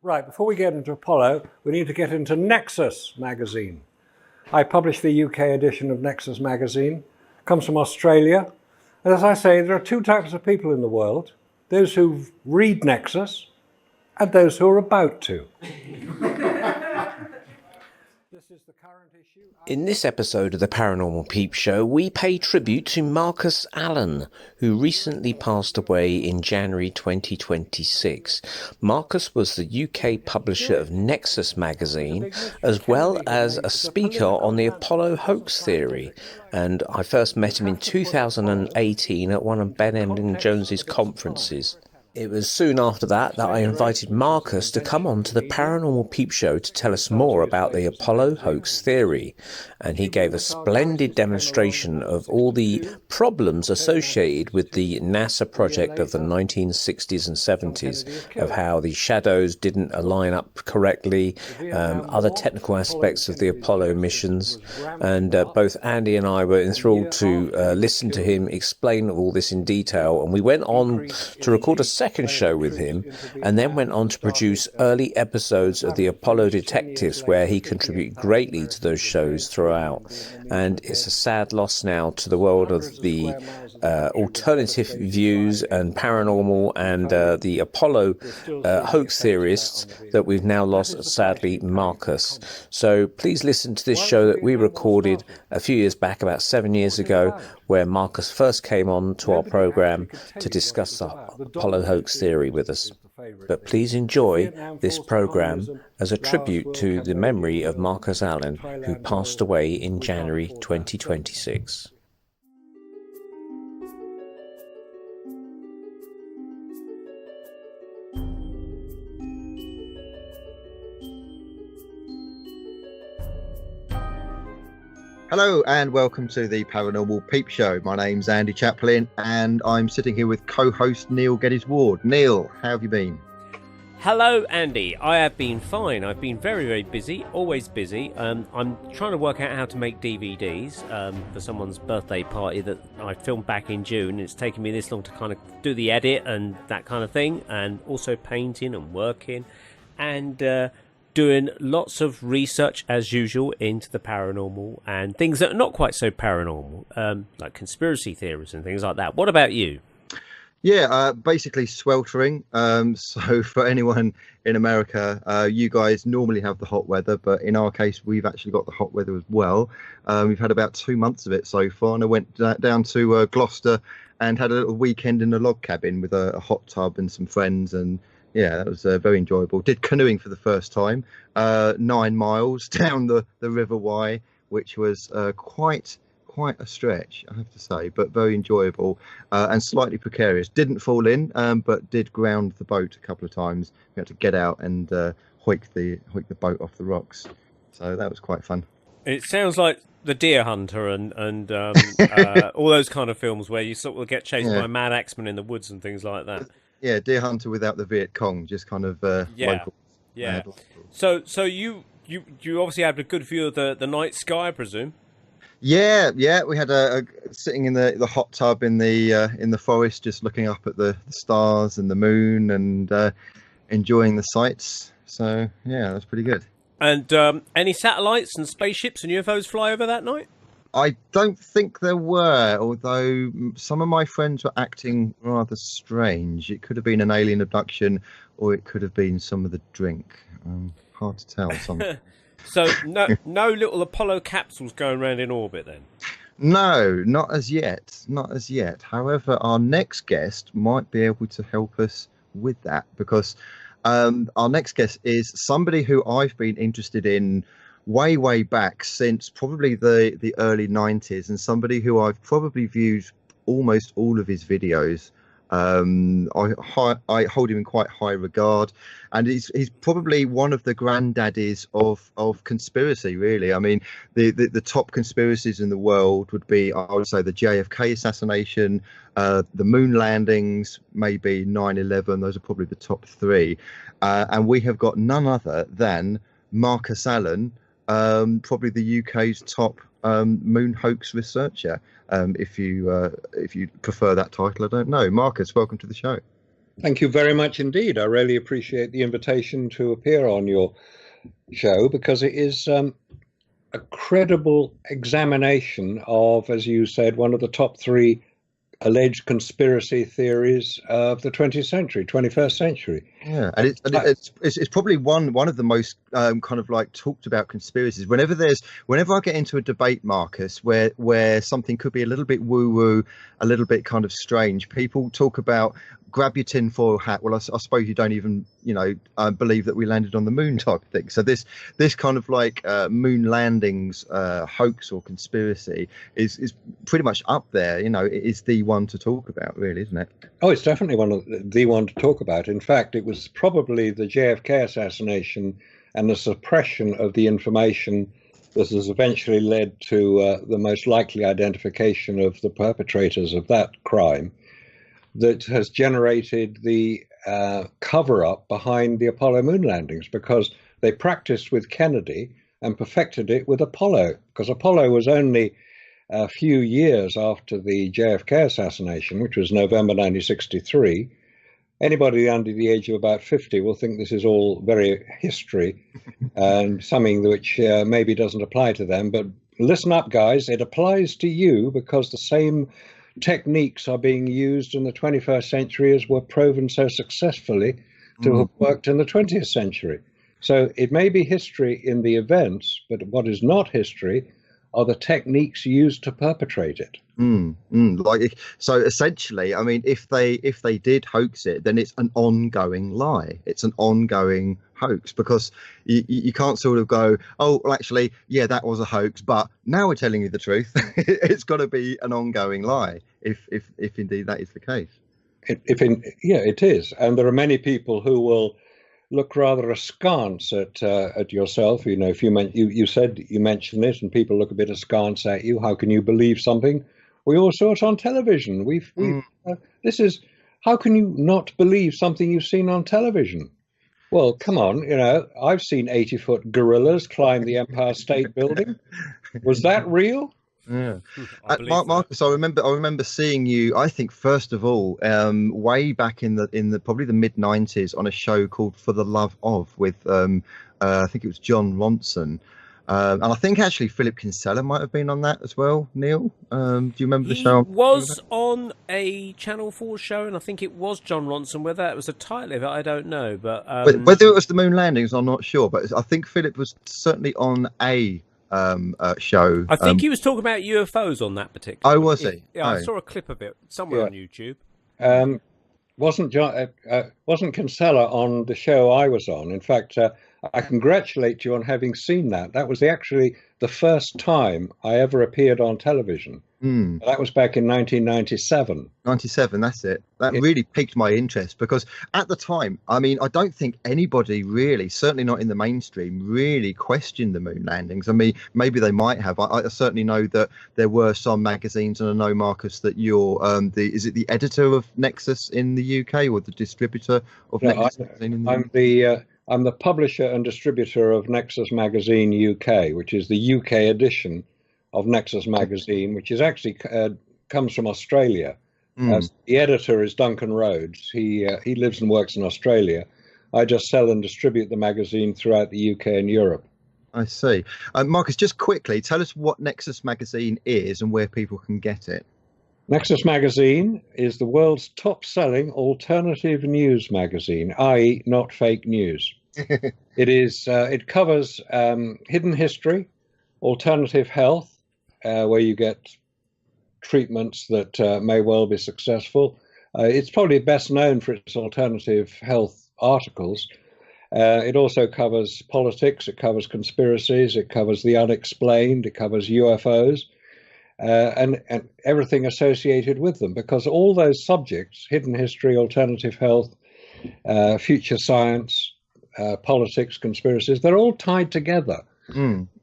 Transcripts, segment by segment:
Right, before we get into Apollo, we need to get into Nexus magazine. I publish the UK edition of Nexus magazine. It comes from Australia. And as I say, there are two types of people in the world. Those who read Nexus and those who are about to. This is the current issue. In this episode of the Paranormal Peep Show, we pay tribute to Marcus Allen, who recently passed away in January 2026. Marcus was the UK publisher of Nexus magazine, as well as a speaker on the Apollo Hoax theory. And I first met him in 2018 at one of Ben and Jones's conferences. It was soon after that I invited Marcus to come on to the Paranormal Peep Show to tell us more about the Apollo hoax theory. And he gave a splendid demonstration of all the problems associated with the NASA project of the 1960s and 70s, of how the shadows didn't align up correctly, other technical aspects of the Apollo missions. And both Andy and I were enthralled to listen to him explain all this in detail. And we went on to record a second show with him, and then went on to produce early episodes of the Apollo Detectives, where he contributed greatly to those shows throughout. And it's a sad loss now to the world of the alternative views and paranormal and the Apollo hoax theorists that we've now lost, sadly, Marcus. So please listen to this show that we recorded a few years back, about 7 years ago, where Marcus first came on to our program to discuss the Apollo hoax theory with us. But please enjoy this program as a tribute to the memory of Marcus Allen, who passed away in January 2026. Hello and welcome to the Paranormal Peep Show. My name's Andy Chaplin and I'm sitting here with co-host Neil Geddes-Ward. Neil, how have you been? Hello, Andy. I have been fine. I've been very, very busy, always busy. I'm trying to work out how to make DVDs for someone's birthday party that I filmed back in June. It's taken me this long to kind of do the edit and that kind of thing, and also painting and working and doing lots of research as usual into the paranormal and things that are not quite so paranormal, like conspiracy theories and things like that. What about you? Yeah, basically sweltering. So for anyone in America, you guys normally have the hot weather, but in our case, we've actually got the hot weather as well. We've had about 2 months of it so far, and I went down to Gloucester and had a little weekend in a log cabin with a hot tub and some friends, and yeah, that was very enjoyable. Did canoeing for the first time, 9 miles down the River Wye, which was quite a stretch, I have to say, but very enjoyable and slightly precarious. Didn't fall in, but did ground the boat a couple of times. We had to get out and hoik the boat off the rocks. So that was quite fun. It sounds like The Deer Hunter and all those kind of films where you sort of get chased by mad axemen in the woods and things like that. Yeah, Deer Hunter without the Viet Cong, just kind of local. Yeah. So you obviously had a good view of the night sky, I presume. Yeah, we had a sitting in the hot tub in the forest, just looking up at the stars and the moon and enjoying the sights. So yeah, that's pretty good. And any satellites and spaceships and UFOs fly over that night? I don't think there were, although some of my friends were acting rather strange. It could have been an alien abduction, or it could have been some of the drink. Hard to tell. So no little Apollo capsules going around in orbit then? No, not as yet. Not as yet. However, our next guest might be able to help us with that, because our next guest is somebody who I've been interested in way back since probably the early 90s, and somebody who I've probably viewed almost all of his videos. I hold him in quite high regard, and he's probably one of the granddaddies of conspiracy, really. I mean, the top conspiracies in the world would be, I would say, the JFK assassination, the moon landings, maybe 9/11. Those are probably the top three, and we have got none other than Marcus Allen, probably the UK's top moon hoax researcher. If you prefer that title, I don't know. Marcus, welcome to the show. Thank you very much indeed. I really appreciate the invitation to appear on your show because it is a credible examination of, as you said, one of the top three alleged conspiracy theories of the 20th century, 21st century. Yeah, and it's probably one of the most kind of like talked about conspiracies. Whenever I get into a debate, Marcus, where something could be a little bit woo woo, a little bit kind of strange, people talk about grab your tinfoil hat. Well, I suppose you don't even believe that we landed on the moon type of thing. So this kind of like moon landings hoax or conspiracy is pretty much up there. It is the one to talk about, really, isn't it? Oh, it's definitely the one to talk about. In fact, it was probably the JFK assassination and the suppression of the information that has eventually led to the most likely identification of the perpetrators of that crime that has generated the cover-up behind the Apollo moon landings, because they practiced with Kennedy and perfected it with Apollo, because Apollo was only a few years after the JFK assassination, which was November 1963. Anybody under the age of about 50 will think this is all very history and something which maybe doesn't apply to them. But listen up, guys, it applies to you, because the same techniques are being used in the 21st century as were proven so successfully to have worked in the 20th century. So it may be history in the events, but what is not history are the techniques used to perpetrate it. So essentially, I mean, if they did hoax it, then it's an ongoing lie. It's an ongoing hoax, because you can't sort of go, oh, well, actually, yeah, that was a hoax, but now we're telling you the truth. It's got to be an ongoing lie if indeed that is the case. It is, and there are many people who will look rather askance at yourself. If you said you mentioned it, and people look a bit askance at you. How can you believe something? We all saw it on television. This is, how can you not believe something you've seen on television? Well, come on, I've seen 80-foot gorillas climb the Empire State Building. Was that real? Yeah, Marcus, I remember seeing you. I think first of all, way back in the probably the mid '90s, on a show called For the Love of, with I think it was John Ronson, and I think actually Philip Kinsella might have been on that as well. Neil, do you remember the show? He was on a Channel 4 show, and I think it was John Ronson. Whether that was the title of it, I don't know. But whether it was the moon landings, I'm not sure. But I think Philip was certainly on a show. I think he was talking about UFOs on that particular. Oh, was he? Yeah, I saw a clip of it somewhere on YouTube. Wasn't Kinsella on the show I was on? In fact, I congratulate you on having seen that. That was actually the first time I ever appeared on television. That was back in 1997. 97, that's it. That really piqued my interest, because at the time, I mean, I don't think anybody really, certainly not in the mainstream, really questioned the moon landings. I mean, maybe they might have. I certainly know that there were some magazines, and I know, Marcus, that you're is it the editor of Nexus in the UK, or the distributor of Nexus magazine in the UK? I'm the publisher and distributor of Nexus Magazine UK, which is the UK edition of Nexus Magazine, which is actually comes from Australia. The editor is Duncan Rhodes. He lives and works in Australia. I just sell and distribute the magazine throughout the UK and Europe. I see. Marcus, just quickly, tell us what Nexus Magazine is and where people can get it. Nexus Magazine is the world's top-selling alternative news magazine, i.e. not fake news. It covers hidden history, alternative health, where you get treatments that may well be successful. It's probably best known for its alternative health articles. It also covers politics, it covers conspiracies, it covers the unexplained, it covers UFOs, and everything associated with them, because all those subjects, hidden history, alternative health, future science, politics, conspiracies, they're all tied together.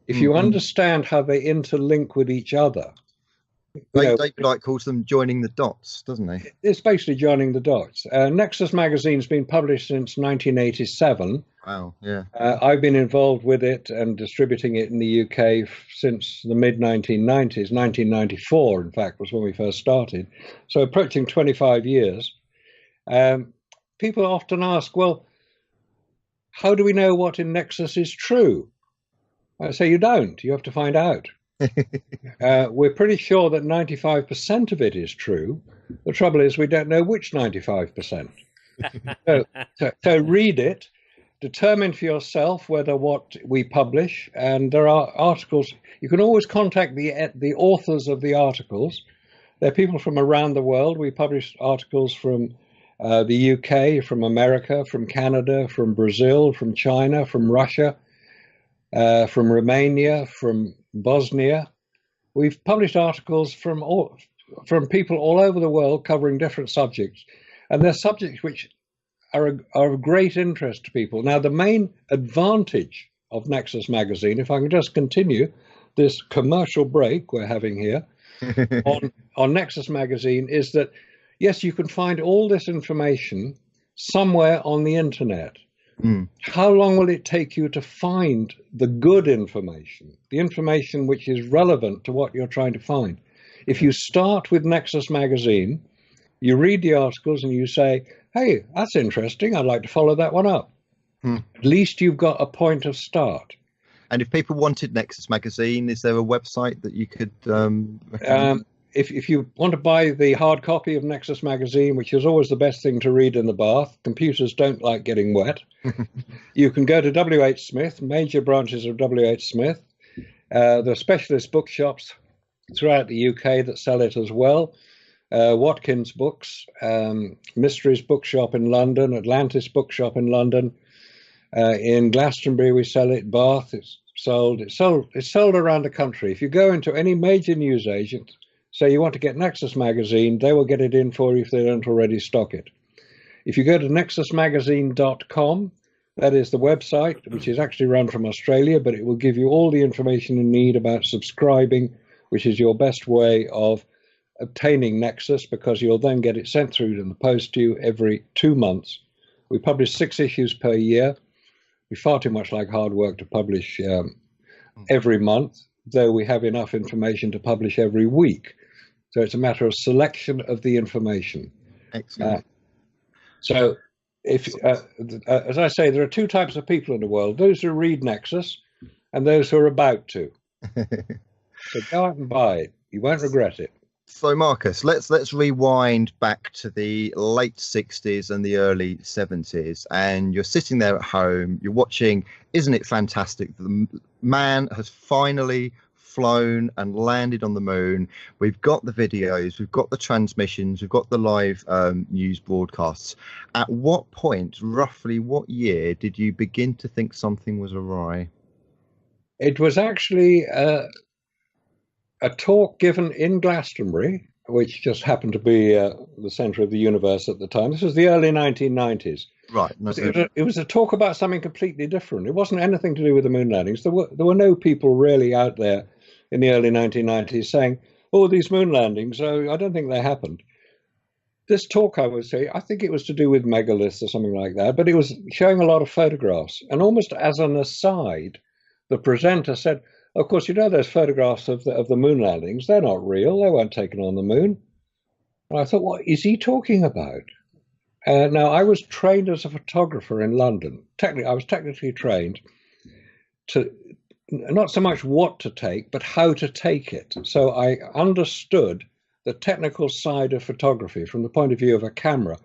If you understand how they interlink with each other. David Icke calls them joining the dots, doesn't he? It's basically joining the dots. Nexus Magazine's been published since 1987. Wow, yeah. I've been involved with it and distributing it in the UK since the mid-1990s. 1994, in fact, was when we first started. So approaching 25 years. people often ask, well, how do we know what in Nexus is true? I say you don't. You have to find out. We're pretty sure that 95% of it is true. The trouble is we don't know which 95%. So read it, determine for yourself whether what we publish, and there are articles. You can always contact the authors of the articles. They're people from around the world. We publish articles from the UK, from America, from Canada, from Brazil, from China, from Russia, from Romania, from Bosnia. We've published articles from people all over the world covering different subjects, and they're subjects which are of great interest to people. Now, the main advantage of Nexus magazine, if I can just continue this commercial break we're having here on Nexus magazine, is that yes, you can find all this information somewhere on the internet. How long will it take you to find the good information, the information which is relevant to what you're trying to find? If you start with Nexus magazine, you read the articles and you say, hey, that's interesting, I'd like to follow that one up. At least you've got a point of start. And if people wanted Nexus magazine, is there a website that you could recommend? If you want to buy the hard copy of Nexus magazine, which is always the best thing to read in the bath, computers don't like getting wet, you can go to W.H. Smith, major branches of W.H. Smith. There are specialist bookshops throughout the UK that sell it as well. Watkins Books, Mysteries Bookshop in London, Atlantis Bookshop in London. In Glastonbury we sell it, Bath it's sold around the country. If you go into any major newsagent, say you want to get Nexus magazine, they will get it in for you if they don't already stock it. If you go to nexusmagazine.com, that is the website, which is actually run from Australia, but it will give you all the information you need about subscribing, which is your best way of obtaining Nexus, because you'll then get it sent through in the post to you every 2 months. We publish 6 issues per year. We far too much like hard work to publish every month, though we have enough information to publish every week. So it's a matter of selection of the information. Excellent. So if, as I say, there are 2 types of people in the world, those who read Nexus and those who are about to. So go out and buy it. You won't regret it. So Marcus, let's rewind back to the late 60s and the early 70s, and you're sitting there at home, you're watching, isn't it fantastic? The man has finally flown and landed on the moon. We've got the videos, we've got the transmissions, we've got the live news broadcasts. At what point, roughly what year, did you begin to think something was awry? It was actually a talk given in Glastonbury, which just happened to be the centre of the universe at the time. This was the early 1990s. Right. It was a talk about something completely different. It wasn't anything to do with the moon landings. There were no people really out there in the early 1990s saying, oh, these moon landings, I don't think they happened. This talk, I would say, I think it was to do with megaliths or something like that, but it was showing a lot of photographs. And almost as an aside, the presenter said, of course, you know those photographs of the moon landings, they're not real, they weren't taken on the moon. And I thought, what is he talking about? Now, I was trained as a photographer in London. I was technically trained to not so much what to take, but how to take it. So I understood the technical side of photography from the point of view of a camera.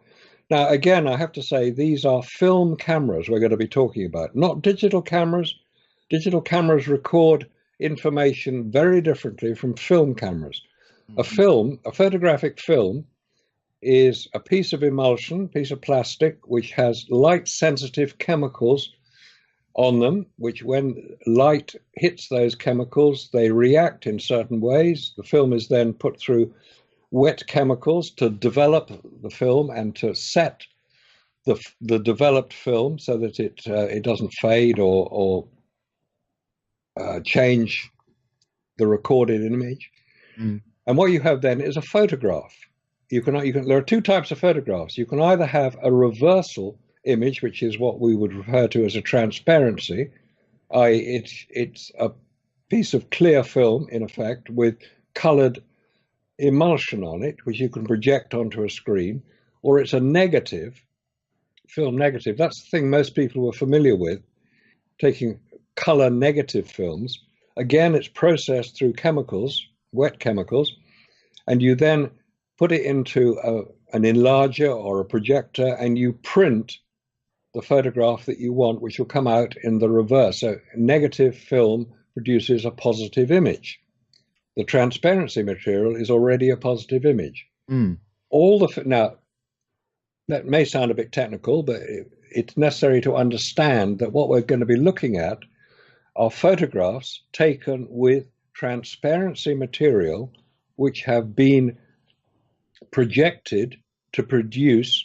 Now, again, I have to say, these are film cameras we're going to be talking about, not digital cameras. Digital cameras record information very differently from film cameras. A photographic film, is a piece of emulsion, piece of plastic, which has light-sensitive chemicals on them, which when light hits those chemicals, they react in certain ways. The film is then put through wet chemicals to develop the film and to set the developed film so that it doesn't fade or change the recorded image. And what you have then is a photograph. There are 2 types of photographs. You can either have a reversal image, which is what we would refer to as a transparency, i.e. it's a piece of clear film, in effect, with colored emulsion on it, which you can project onto a screen, or it's a negative, film negative, that's the thing most people were familiar with, taking color negative films. Again, it's processed through chemicals, wet chemicals, and you then put it into an enlarger or a projector, and you print the photograph that you want, which will come out in the reverse. So negative film produces a positive image. The transparency material is already a positive image. Now, that may sound a bit technical, but it's necessary to understand that what we're going to be looking at are photographs taken with transparency material which have been projected to produce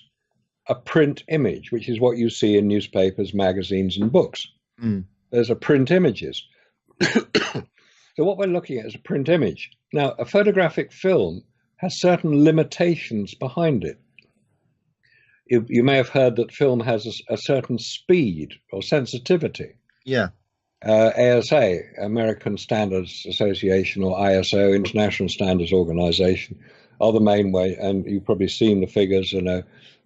a print image, which is what you see in newspapers, magazines, and books. There's a print images. So what we're looking at is a print image. Now, a photographic film has certain limitations behind it. You may have heard that film has a certain speed or sensitivity. Yeah. ASA, American Standards Association, or ISO, International Standards Organization, are the main way, and you've probably seen the figures,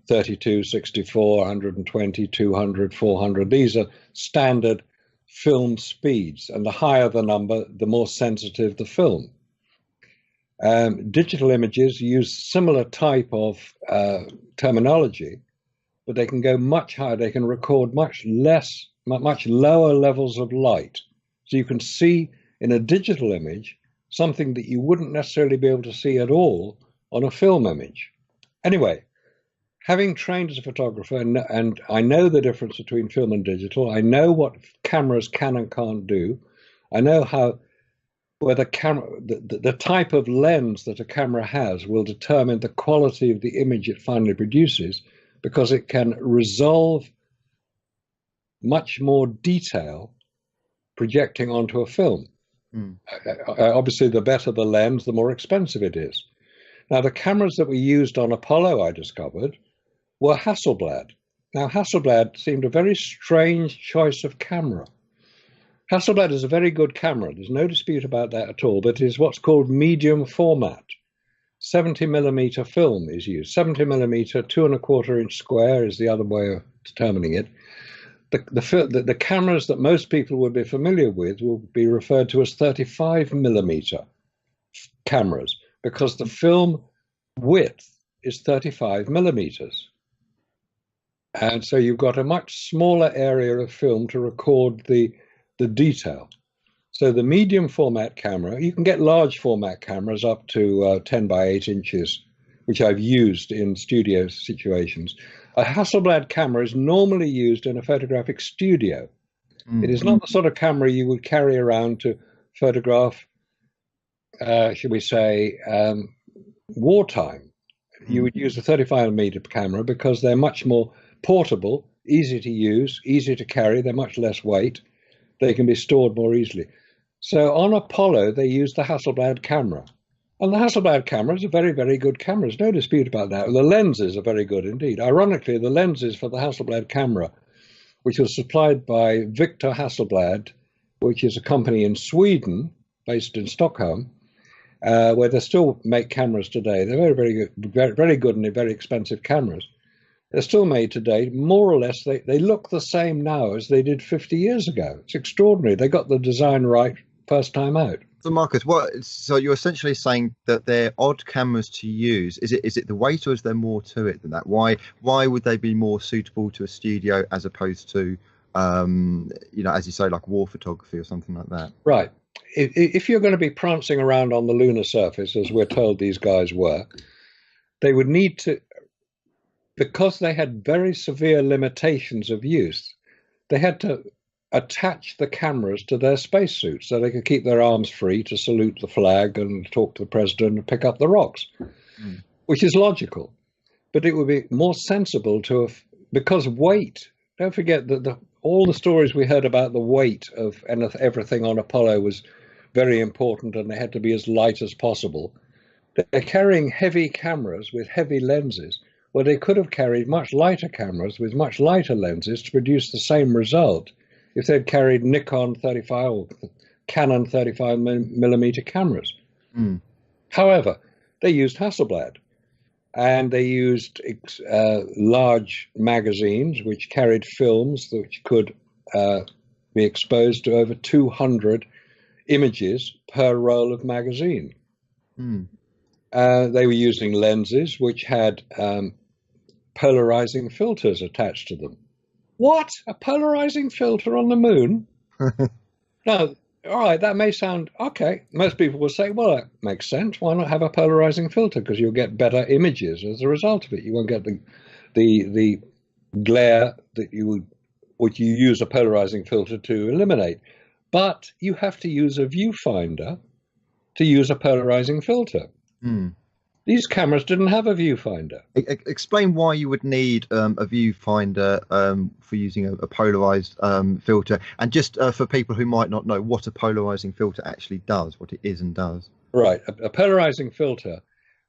32, 64, 120, 200, 400. These are standard film speeds, and the higher the number, the more sensitive the film. Digital images use similar type of terminology, but they can go much higher. They can record much lower levels of light. So you can see in a digital image something that you wouldn't necessarily be able to see at all on a film image. Anyway, having trained as a photographer, and I know the difference between film and digital, I know what cameras can and can't do. I know where the type of lens that a camera has will determine the quality of the image it finally produces, because it can resolve much more detail projecting onto a film. Obviously, the better the lens, the more expensive it is. Now, the cameras that we used on Apollo, I discovered, were Hasselblad. Now, Hasselblad seemed a very strange choice of camera. Hasselblad is a very good camera. There's no dispute about that at all, but it is what's called medium format. 70mm film is used. 70mm, 2¼ inch square is the other way of determining it. The cameras that most people would be familiar with will be referred to as 35mm cameras, because the film width is 35mm. And so you've got a much smaller area of film to record the detail. So the medium format camera, you can get large format cameras up to 10 by 8 inches, which I've used in studio situations. A Hasselblad camera is normally used in a photographic studio. It is not the sort of camera you would carry around to photograph, should we say, wartime. You would use a 35mm camera because they're much more portable, easy to use, easy to carry. They're much less weight. They can be stored more easily. So on Apollo, they used the Hasselblad camera. And the Hasselblad camera is a very, very good camera. There's no dispute about that. The lenses are very good indeed. Ironically, the lenses for the Hasselblad camera, which was supplied by Victor Hasselblad, which is a company in Sweden, based in Stockholm, where they still make cameras today. They're very, very good, very good and very expensive cameras. They're still made today. More or less, they look the same now as they did 50 years ago. It's extraordinary. They got the design right first time out. So Marcus, so you're essentially saying that they're odd cameras to use. Is it the weight, or is there more to it than that? Why would they be more suitable to a studio as opposed to, as you say, like war photography or something like that? Right. If you're going to be prancing around on the lunar surface, as we're told these guys were, they would need to, because they had very severe limitations of use, they had to attach the cameras to their spacesuits so they could keep their arms free to salute the flag and talk to the president and pick up the rocks, which is logical. But it would be more sensible to have, because weight, don't forget that all the stories we heard about the weight of everything on Apollo was very important, and they had to be as light as possible. They're carrying heavy cameras with heavy lenses, where they could have carried much lighter cameras with much lighter lenses to produce the same result if they'd carried Nikon 35 or Canon 35mm cameras. However, they used Hasselblad. and they used large magazines which carried films which could be exposed to over 200 images per roll of magazine. They were using lenses which had polarizing filters attached to them. What? A polarizing filter on the moon? Now, all right, that may sound okay. Most people will say, well, that makes sense. Why not have a polarizing filter? Because you'll get better images as a result of it. You won't get the glare that you use a polarizing filter to eliminate. But you have to use a viewfinder to use a polarizing filter. These cameras didn't have a viewfinder. Explain why you would need a viewfinder for using a polarized filter, and just for people who might not know what a polarizing filter actually does, what it is and does. Right. A polarizing filter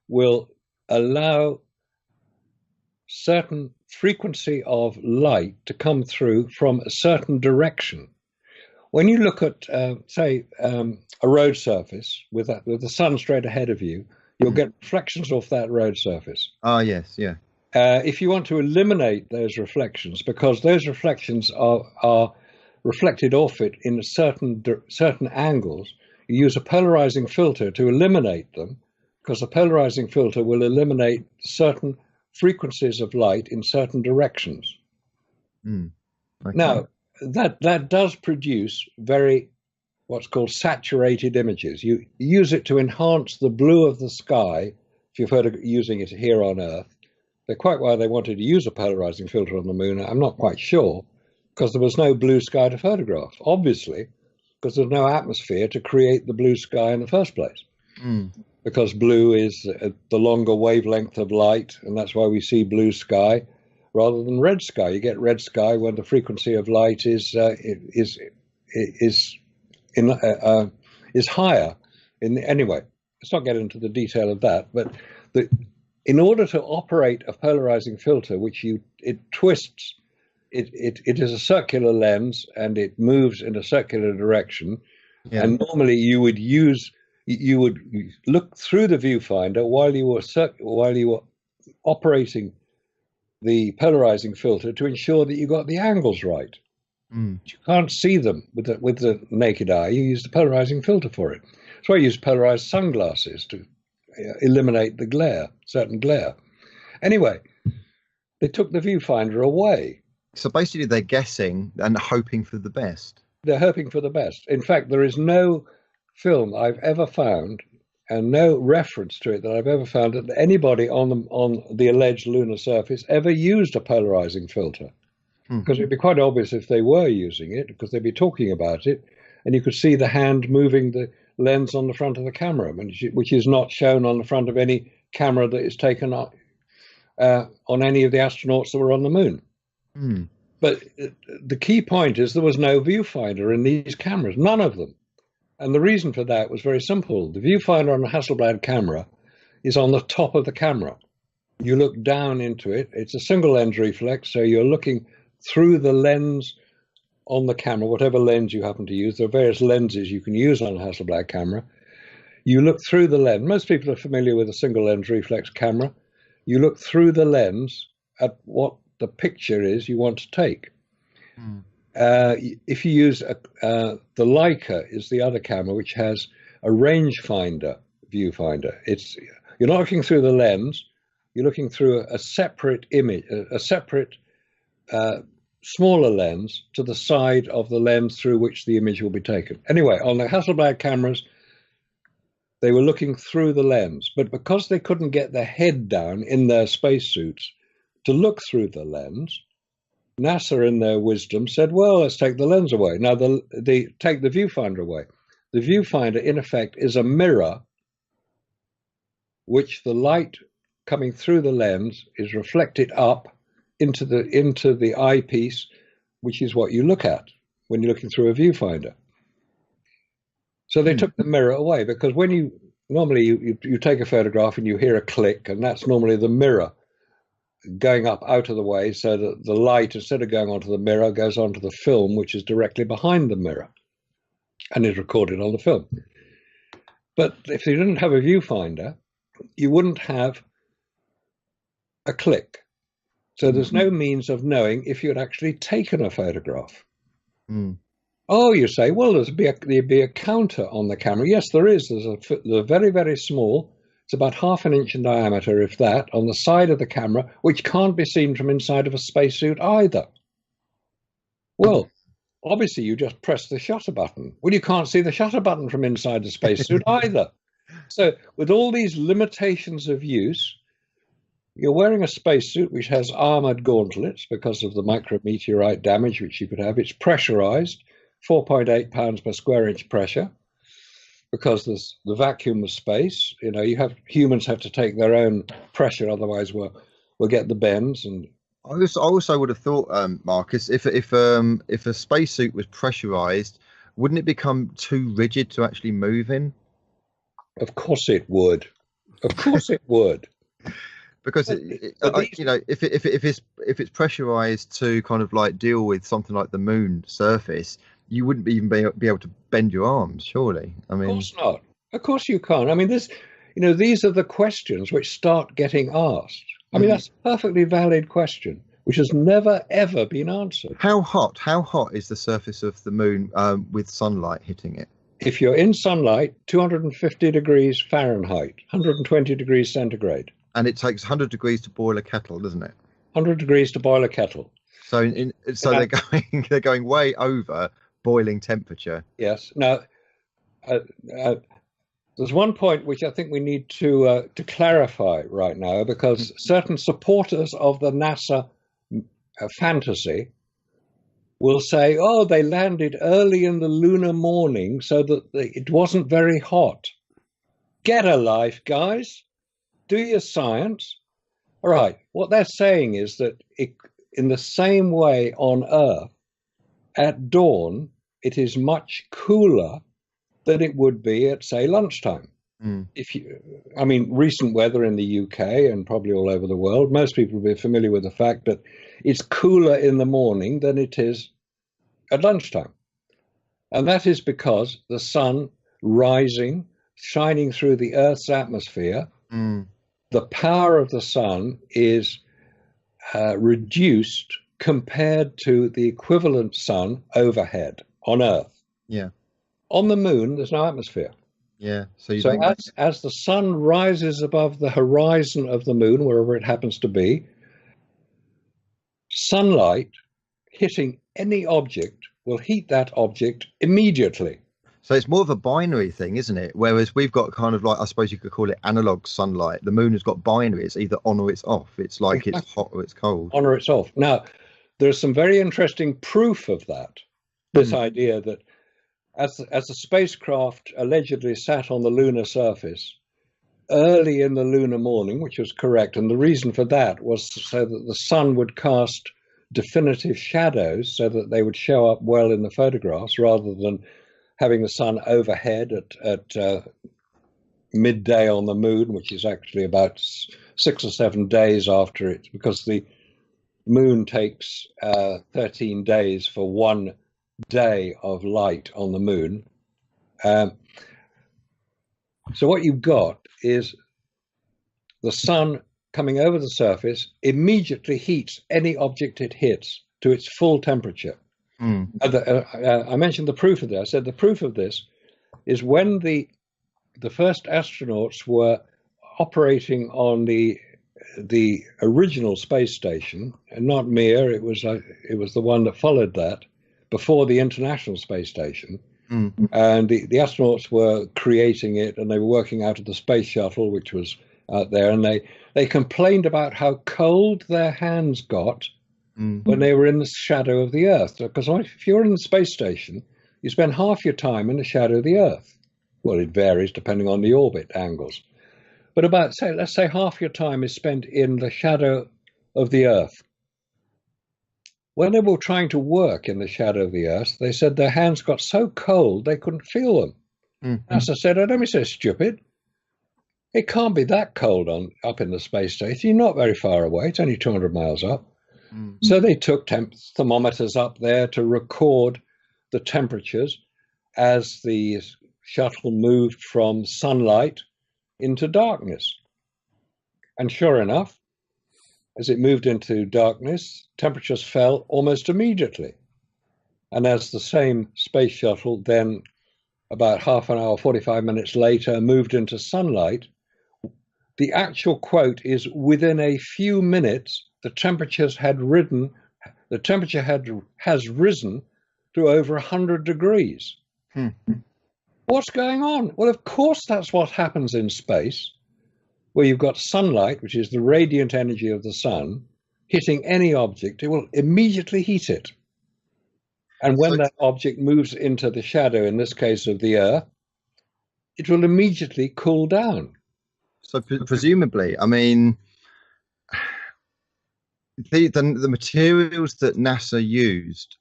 will allow certain frequency of light to come through from a certain direction. When you look at, say, a road surface with the sun straight ahead of you, you'll get reflections off that road surface. Ah, yes, yeah. If you want to eliminate those reflections, because those reflections are reflected off it in certain angles, you use a polarizing filter to eliminate them, because a polarizing filter will eliminate certain frequencies of light in certain directions. Okay. Now, that does produce what's called saturated images. You use it to enhance the blue of the sky, if you've heard of using it here on Earth. They're quite why they wanted to use a polarizing filter on the moon, I'm not quite sure, because there was no blue sky to photograph, obviously, because there's no atmosphere to create the blue sky in the first place. Because blue is the longer wavelength of light, and that's why we see blue sky rather than red sky. You get red sky when the frequency of light is higher. Anyway, let's not get into the detail of that. But in order to operate a polarizing filter, it twists, it is a circular lens and it moves in a circular direction. Yeah. And normally you would look through the viewfinder while you were operating the polarizing filter to ensure that you got the angles right. You can't see them with the naked eye. You use the polarizing filter for it. That's why I use polarized sunglasses to eliminate the glare, certain glare. Anyway, they took the viewfinder away. So basically they're guessing and hoping for the best. They're hoping for the best. In fact, there is no film I've ever found and no reference to it that I've ever found that anybody on the alleged lunar surface ever used a polarizing filter. Because it'd be quite obvious if they were using it, because they'd be talking about it, and you could see the hand moving the lens on the front of the camera, which is not shown on the front of any camera that is taken on any of the astronauts that were on the moon. But the key point is there was no viewfinder in these cameras, none of them. And the reason for that was very simple. The viewfinder on the Hasselblad camera is on the top of the camera. You look down into it. It's a single lens reflex, so you're looking through the lens on the camera, whatever lens you happen to use. There are various lenses you can use on a Hasselblad camera. You look through the lens. Most people are familiar with a single lens reflex camera. You look through the lens at what the picture is you want to take. If you use the Leica is the other camera, which has a rangefinder viewfinder. You're not looking through the lens. You're looking through a separate image, a separate smaller lens to the side of the lens through which the image will be taken. Anyway, on the Hasselblad cameras, they were looking through the lens, but because they couldn't get their head down in their spacesuits to look through the lens, NASA, in their wisdom, said, well, let's take the lens away. Now, they take the viewfinder away. The viewfinder, in effect, is a mirror which the light coming through the lens is reflected up into the eyepiece, which is what you look at when you're looking through a viewfinder. So they took the mirror away, because when you take a photograph and you hear a click, and that's normally the mirror going up out of the way, so that the light, instead of going onto the mirror, goes onto the film, which is directly behind the mirror and is recorded on the film. But if you didn't have a viewfinder, you wouldn't have a click. So there's no means of knowing if you'd actually taken a photograph. Mm. Oh, you say, well, there'd be a counter on the camera. Yes, there is. They're very, very small. It's about 1/2 an inch in diameter, if that, on the side of the camera, which can't be seen from inside of a spacesuit either. Well, obviously, you just press the shutter button. Well, you can't see the shutter button from inside the spacesuit either. So with all these limitations of use, you're wearing a spacesuit which has armored gauntlets because of the micrometeorite damage which you could have. It's pressurized, 4.8 pounds per square inch pressure, because there's the vacuum of space. You know, humans have to take their own pressure, otherwise we'll get the bends. And I also would have thought, Marcus, if a spacesuit was pressurized, wouldn't it become too rigid to actually move in? of course it would. Of course it would. Because you know, if it's pressurized to kind of like deal with something like the moon surface, you wouldn't even be able to bend your arms, surely. I mean, Of course not. Of course you can't. I mean, these are the questions which start getting asked. I mean, that's a perfectly valid question, which has never ever been answered. how hot is the surface of the moon with sunlight hitting it? If you're in sunlight, 250 degrees Fahrenheit, 120 degrees centigrade. And it takes 100 degrees to boil a kettle, doesn't it? 100 degrees to boil a kettle. So they're going way over boiling temperature. Yes. Now, there's one point which I think we need to clarify right now, because certain supporters of the NASA fantasy will say, oh, they landed early in the lunar morning so that it wasn't very hot. Get a life, guys. Do your science. All right. What they're saying is that in the same way on Earth, at dawn, it is much cooler than it would be at, say, lunchtime. I mean, recent weather in the UK and probably all over the world, most people will be familiar with the fact that it's cooler in the morning than it is at lunchtime. And that is because the sun rising, shining through the Earth's atmosphere, the power of the sun is reduced compared to the equivalent sun overhead on Earth. Yeah. On the moon, there's no atmosphere. Yeah. So as the sun rises above the horizon of the moon, wherever it happens to be, sunlight hitting any object will heat that object immediately. So it's more of a binary thing, isn't it? Whereas we've got kind of like, I suppose you could call it analog sunlight. The moon has got binary. It's either on or it's off. It's like it's hot or it's cold. On or it's off. Now, there's some very interesting proof of that. This idea that as the spacecraft allegedly sat on the lunar surface early in the lunar morning, which was correct, and the reason for that was so that the sun would cast definitive shadows so that they would show up well in the photographs, rather than having the sun overhead at midday on the moon, which is actually about 6 or 7 days after it, because the moon takes 13 days for 1 day of light on the moon. So what you've got is the sun coming over the surface immediately heats any object it hits to its full temperature. I mentioned the proof of this. I said the proof of this is when the first astronauts were operating on the original space station, and not Mir, it was the one that followed that before the International Space Station. And the astronauts were creating it, and they were working out of the space shuttle, which was out there, and they complained about how cold their hands got when they were in the shadow of the Earth. Because if you're in the space station, you spend half your time in the shadow of the Earth. Well, it varies depending on the orbit angles. But let's say half your time is spent in the shadow of the Earth. When they were trying to work in the shadow of the Earth, they said their hands got so cold they couldn't feel them. NASA said, oh, don't be so stupid. It can't be that cold up in the space station. You're not very far away. It's only 200 miles up. So they took thermometers up there to record the temperatures as the shuttle moved from sunlight into darkness. And sure enough, as it moved into darkness, temperatures fell almost immediately. And as the same space shuttle then, about half an hour, 45 minutes later, moved into sunlight, the actual quote is, within a few minutes, the temperature has risen to over 100 degrees. What's going on? Well, of course, that's what happens in space, where you've got sunlight, which is the radiant energy of the sun, hitting any object, it will immediately heat it. And when that object moves into the shadow, in this case of the Earth, it will immediately cool down. So presumably, I mean, the materials that NASA used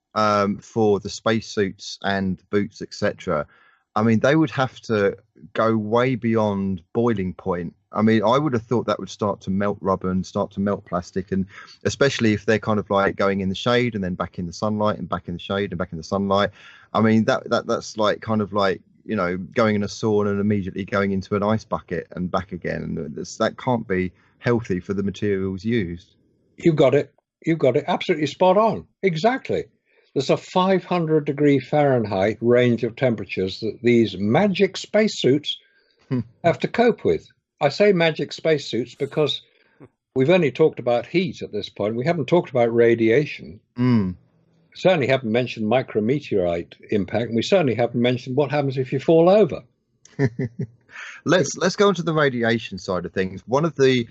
for the spacesuits and boots, etc., I mean, they would have to go way beyond boiling point. I mean, I would have thought that would start to melt rubber and start to melt plastic, and especially if they're kind of like going in the shade and then back in the sunlight and back in the shade and back in the sunlight. I mean, that's like kind of like, you know, going in a sauna and immediately going into an ice bucket and back again. And that can't be healthy for the materials used. You've got it. You've got it. Absolutely spot on. Exactly. There's a 500 degree Fahrenheit range of temperatures that these magic spacesuits have to cope with. I say magic spacesuits because we've only talked about heat at this point. We haven't talked about radiation. Certainly haven't mentioned micrometeorite impact. And we certainly haven't mentioned what happens if you fall over. Let's go on to the radiation side of things. One of the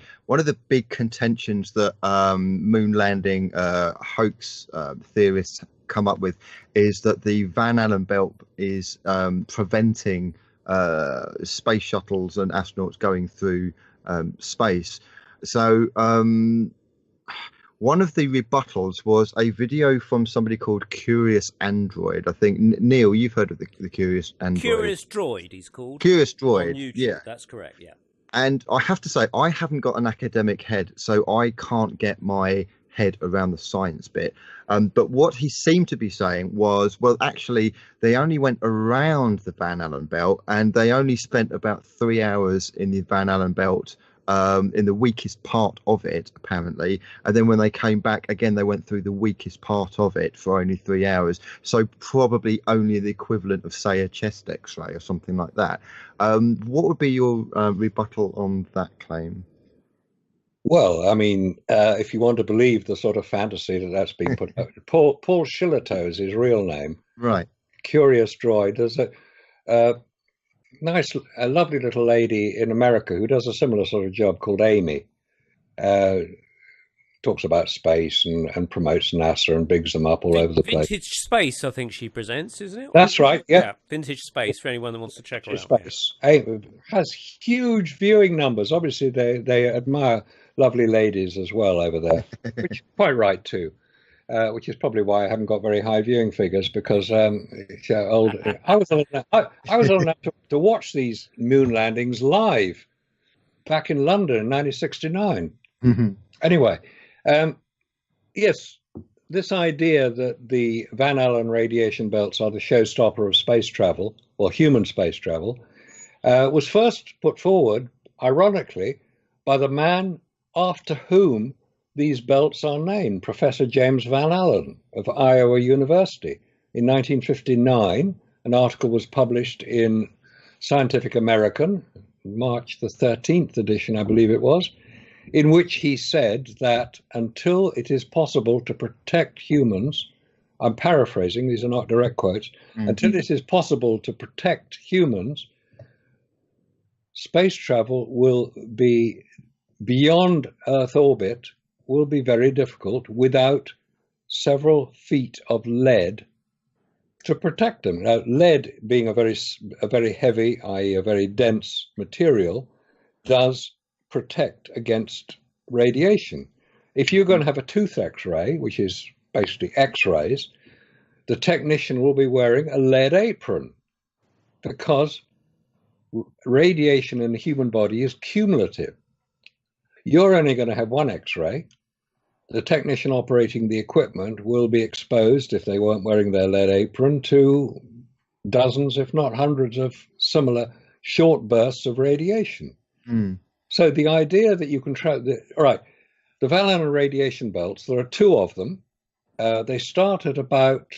big contentions that moon landing hoax theorists come up with is that the Van Allen belt is preventing space shuttles and astronauts going through space. So one of the rebuttals was a video from somebody called Curious Android. I think, Neil, you've heard of the Curious Android. Curious Droid, he's called. Curious Droid, on YouTube. Yeah. That's correct, yeah. And I have to say, I haven't got an academic head, so I can't get my head around the science bit. But what he seemed to be saying was, well, actually, they only went around the Van Allen belt, and they only spent about 3 hours in the Van Allen belt, in the weakest part of it, apparently. And then when they came back again, they went through the weakest part of it for only 3 hours. So probably only the equivalent of, say, a chest X-ray or something like that. What would be your rebuttal on that claim? Well, I mean, if you want to believe the sort of fantasy that's been put out, Paul Shillitoe is his real name. Right. Curious Droid. There's a lovely little lady in America who does a similar sort of job called Amy. Talks about space and promotes NASA and bigs them up all over the place. Vintage Space, I think she presents, isn't it? That's right, yeah. Vintage Space, for anyone that wants to check her out. Space. Has huge viewing numbers. Obviously, they admire lovely ladies as well over there, which is quite right too. Which is probably why I haven't got very high viewing figures, because I was old enough to watch these moon landings live back in London in 1969. Anyway, yes, this idea that the Van Allen radiation belts are the showstopper of space travel, or human space travel, was first put forward, ironically, by the man after whom these belts are named, Professor James Van Allen of Iowa University. In 1959, an article was published in Scientific American, March the 13th edition, I believe it was, in which he said that until it is possible to protect humans, I'm paraphrasing, these are not direct quotes, until it is possible to protect humans, space travel will be beyond Earth orbit, will be very difficult without several feet of lead to protect them. Now, lead, being a very heavy, i.e. a very dense material, does protect against radiation. If you're going to have a tooth X-ray, which is basically X-rays, the technician will be wearing a lead apron, because radiation in the human body is cumulative. You're only going to have one X-ray. The technician operating the equipment will be exposed, if they weren't wearing their lead apron, to dozens, if not hundreds, of similar short bursts of radiation. So the idea that you can all right, the Van Allen radiation belts, there are two of them. They start at about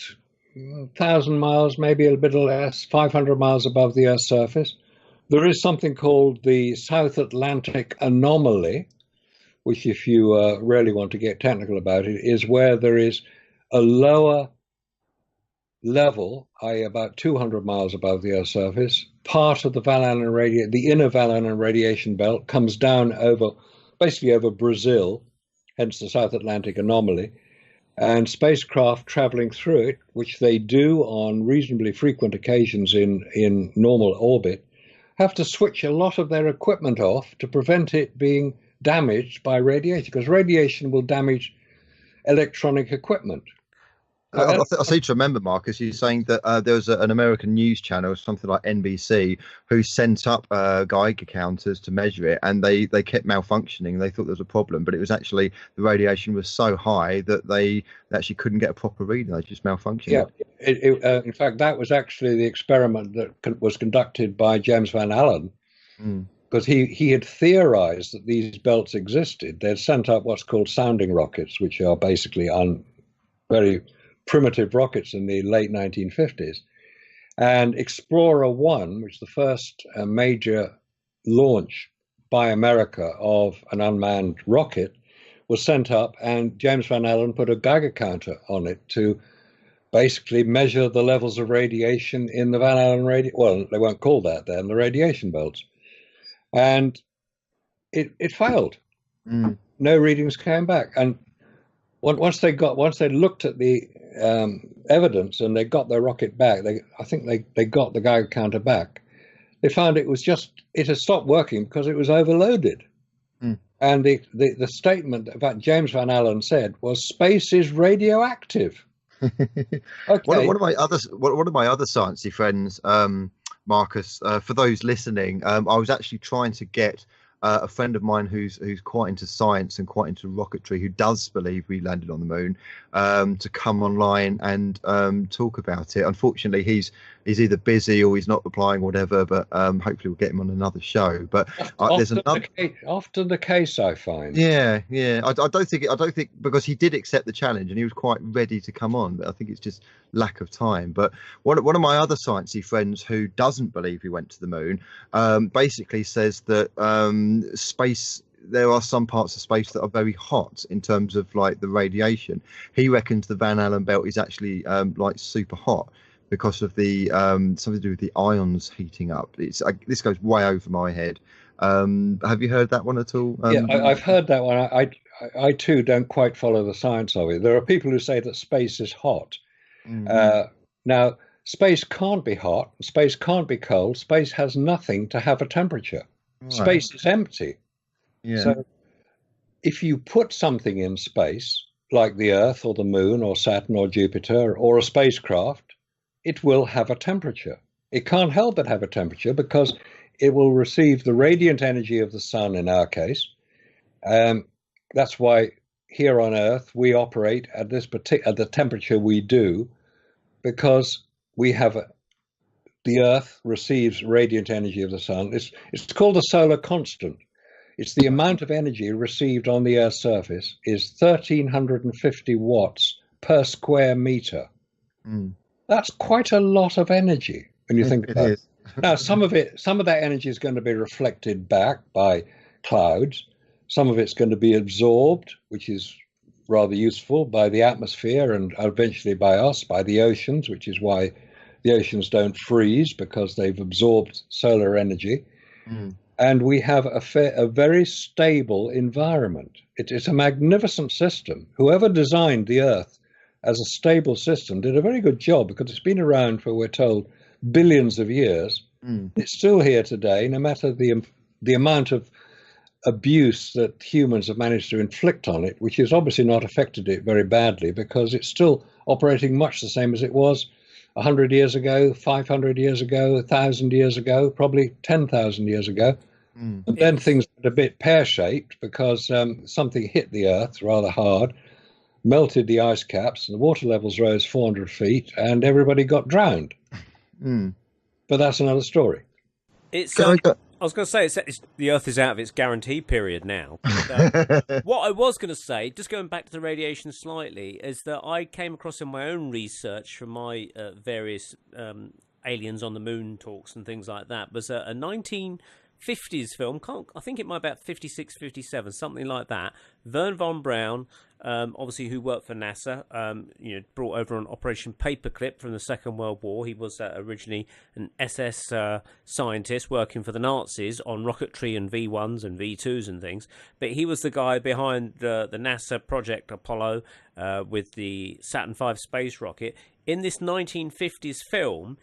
1,000 miles, maybe a bit less, 500 miles above the Earth's surface. There is something called the South Atlantic anomaly, which, if you really want to get technical about it, is where there is a lower level, i.e. about 200 miles above the Earth's surface. Part of the the inner Van Allen radiation belt comes down basically over Brazil, hence the South Atlantic anomaly, and spacecraft traveling through it, which they do on reasonably frequent occasions in normal orbit, have to switch a lot of their equipment off to prevent it being damaged by radiation, because radiation will damage electronic equipment. I seem to remember, Marcus, you saying that there was an American news channel, something like NBC, who sent up Geiger counters to measure it, and they kept malfunctioning. They thought there was a problem, but it was actually the radiation was so high that they actually couldn't get a proper reading. They just malfunctioned. Yeah, in fact, that was actually the experiment that was conducted by James Van Allen, because he had theorized that these belts existed. They'd sent up what's called sounding rockets, which are basically very primitive rockets in the late 1950s, and Explorer 1, which is the first major launch by America of an unmanned rocket, was sent up, and James Van Allen put a Geiger counter on it to basically measure the levels of radiation in the Van Allen well, they weren't called that then, the radiation belts, and it failed. No readings came back, and once they looked at the evidence and they got their rocket back, I think they got the Geiger counter back, they found it had stopped working because it was overloaded. And the statement that James Van Allen said was, "Space is radioactive." Okay. One of my other sciencey friends, Marcus, for those listening, I was actually trying to get a friend of mine who's quite into science and quite into rocketry, who does believe we landed on the moon, to come online and talk about it. Unfortunately, he's either busy or he's not replying, or whatever. But hopefully, we'll get him on another show. But there's another. Often the case, I find. Yeah. I don't think because he did accept the challenge and he was quite ready to come on. But I think it's just lack of time. But one of my other sciencey friends who doesn't believe we went to the moon, basically says that space, there are some parts of space that are very hot in terms of like the radiation. He reckons the Van Allen belt is actually like super hot because of the something to do with the ions heating up. This goes way over my head. Have you heard that one at all? Yeah, I've heard that one. I too don't quite follow the science of it. There are people who say that space is hot. Now, space can't be hot. Space can't be cold. Space has nothing to have a temperature. Right. Space is empty. Yeah. So if you put something in space, like the Earth or the Moon or Saturn or Jupiter or a spacecraft, it will have a temperature. It can't help but have a temperature because it will receive the radiant energy of the sun in our case. That's why here on Earth we operate at at the temperature we do, because we have the Earth receives radiant energy of the sun. It's called the solar constant. It's the amount of energy received on the Earth's surface is 1,350 watts per square meter. That's quite a lot of energy when you think about it. Now, some of that energy is going to be reflected back by clouds. Some of it's going to be absorbed, which is rather useful, by the atmosphere and eventually by us, by the oceans, which is why the oceans don't freeze, because they've absorbed solar energy. And we have a very stable environment. It's a magnificent system. Whoever designed the Earth as a stable system did a very good job, because it's been around for, we're told, billions of years. It's still here today, no matter the amount of abuse that humans have managed to inflict on it, which has obviously not affected it very badly, because it's still operating much the same as it was 100 years ago, 500 years ago, 1,000 years ago, probably 10,000 years ago. And then things got a bit pear-shaped because something hit the Earth rather hard, melted the ice caps, and the water levels rose 400 feet, and everybody got drowned. But that's another story. It's I was going to say the Earth is out of its guarantee period now. What I was going to say, just going back to the radiation slightly, is that I came across in my own research from my various aliens on the moon talks and things like that, was a 1950s film. I think it might be about 56, 57, something like that. Wernher von Braun, obviously, who worked for NASA, brought over an Operation Paperclip from the Second World War. He was originally an SS scientist working for the Nazis on rocketry and V1s and V2s and things. But he was the guy behind the NASA project Apollo with the Saturn V space rocket. In this 1950s film,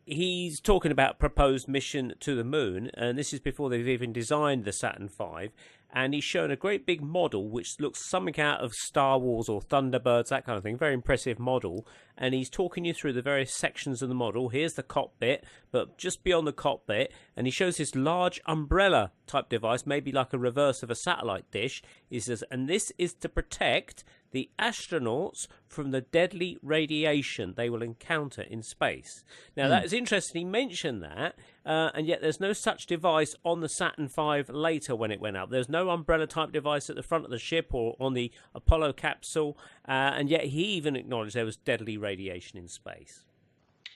he's talking about proposed mission to the moon, and this is before they've even designed the Saturn V. And he's shown a great big model which looks something out of Star Wars or Thunderbirds, that kind of thing. Very impressive model. And he's talking you through the various sections of the model. Here's the cockpit, but just beyond the cockpit, and he shows this large umbrella type device, maybe like a reverse of a satellite dish. He says, and this is to protect the astronauts from the deadly radiation they will encounter in space. Now, that is interesting. He mentioned that, and yet there's no such device on the Saturn V later when it went up. There's no umbrella-type device at the front of the ship or on the Apollo capsule, and yet he even acknowledged there was deadly radiation in space.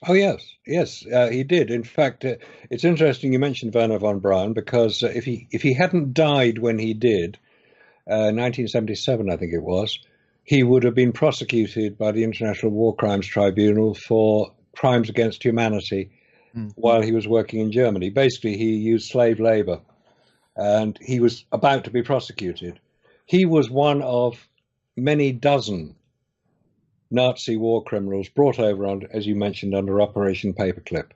Oh, yes, he did. In fact, it's interesting you mentioned Wernher von Braun, because if he hadn't died when he did, 1977, I think it was, he would have been prosecuted by the International War Crimes Tribunal for crimes against humanity while he was working in Germany. Basically, he used slave labor, and he was about to be prosecuted. He was one of many dozen Nazi war criminals brought over, as you mentioned, under Operation Paperclip,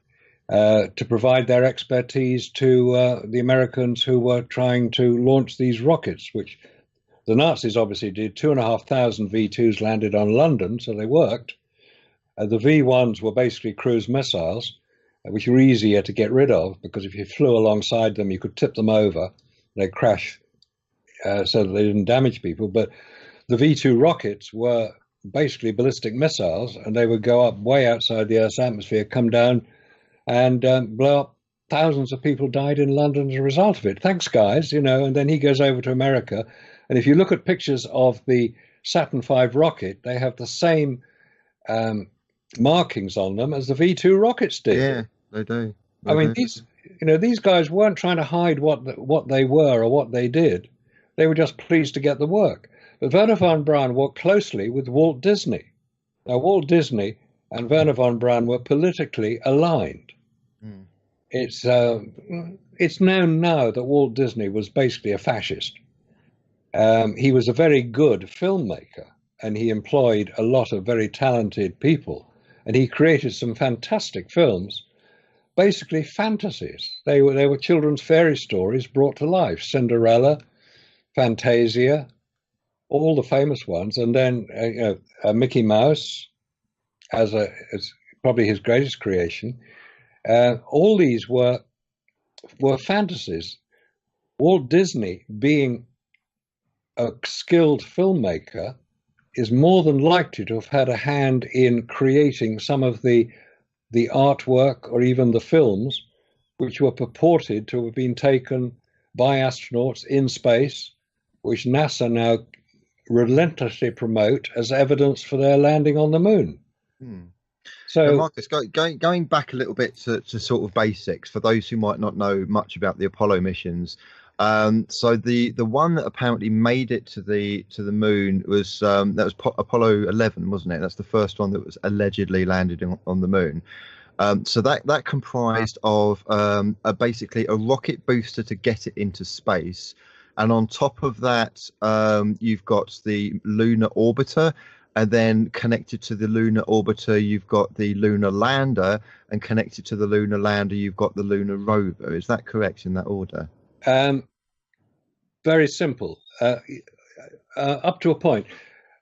to provide their expertise to the Americans who were trying to launch these rockets, which the Nazis obviously did. 2,500 V2s landed on London, so they worked. The V1s were basically cruise missiles, which were easier to get rid of, because if you flew alongside them, you could tip them over. They'd crash so that they didn't damage people. But the V2 rockets were basically ballistic missiles, and they would go up way outside the Earth's atmosphere, come down and blow up. Thousands of people died in London as a result of it. Thanks, guys, and then he goes over to America. And if you look at pictures of the Saturn V rocket, they have the same markings on them as the V2 rockets did. Yeah, they do. I mean, these guys weren't trying to hide what they were or what they did. They were just pleased to get the work. But Wernher von Braun worked closely with Walt Disney. Now, Walt Disney and Wernher von Braun were politically aligned. It's known now that Walt Disney was basically a fascist. He was a very good filmmaker, and he employed a lot of very talented people, and he created some fantastic films, basically fantasies. They were children's fairy stories brought to life. Cinderella, Fantasia, all the famous ones, and then Mickey Mouse as probably his greatest creation. All these were fantasies. Walt Disney, being a skilled filmmaker, is more than likely to have had a hand in creating some of the artwork or even the films which were purported to have been taken by astronauts in space, which NASA now relentlessly promote as evidence for their landing on the moon. So, Marcus, going back a little bit to sort of basics for those who might not know much about the Apollo missions. So the one that apparently made it to the moon was Apollo 11, wasn't it? That's the first one that was allegedly landed on the moon. So that comprised of basically a rocket booster to get it into space, and on top of that, you've got the lunar orbiter. And then connected to the lunar orbiter, you've got the lunar lander, and connected to the lunar lander, you've got the lunar rover. Is that correct in that order? Very simple. Up to a point.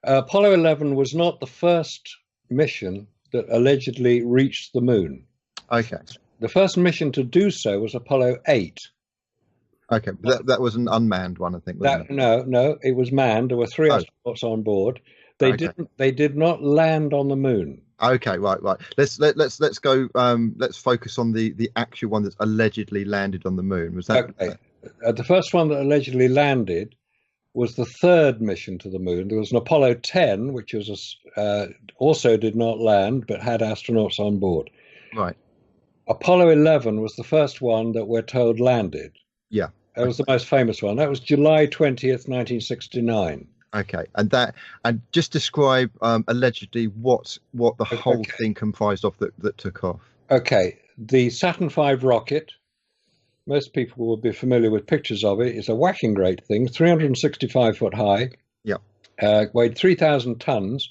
Apollo 11 was not the first mission that allegedly reached the moon. Okay. The first mission to do so was Apollo 8. Okay, but that was an unmanned one, I think. Wasn't it? No, it was manned. There were 3 astronauts on board. They did not land on the moon. Okay, right. Let's go. Let's focus on the actual one that's allegedly landed on the moon. Was that Okay. The first one that allegedly landed was the third mission to the moon. There was an Apollo 10, which was also did not land, but had astronauts on board. right? Apollo 11 was the first one that we're told landed. Yeah. That was the most famous one. That was July 20th, 1969. Okay, and just describe allegedly what the whole thing comprised of that took off. Okay, the Saturn V rocket, most people will be familiar with pictures of it. It's a whacking great thing, 365 foot high. Yeah. Weighed 3,000 tons.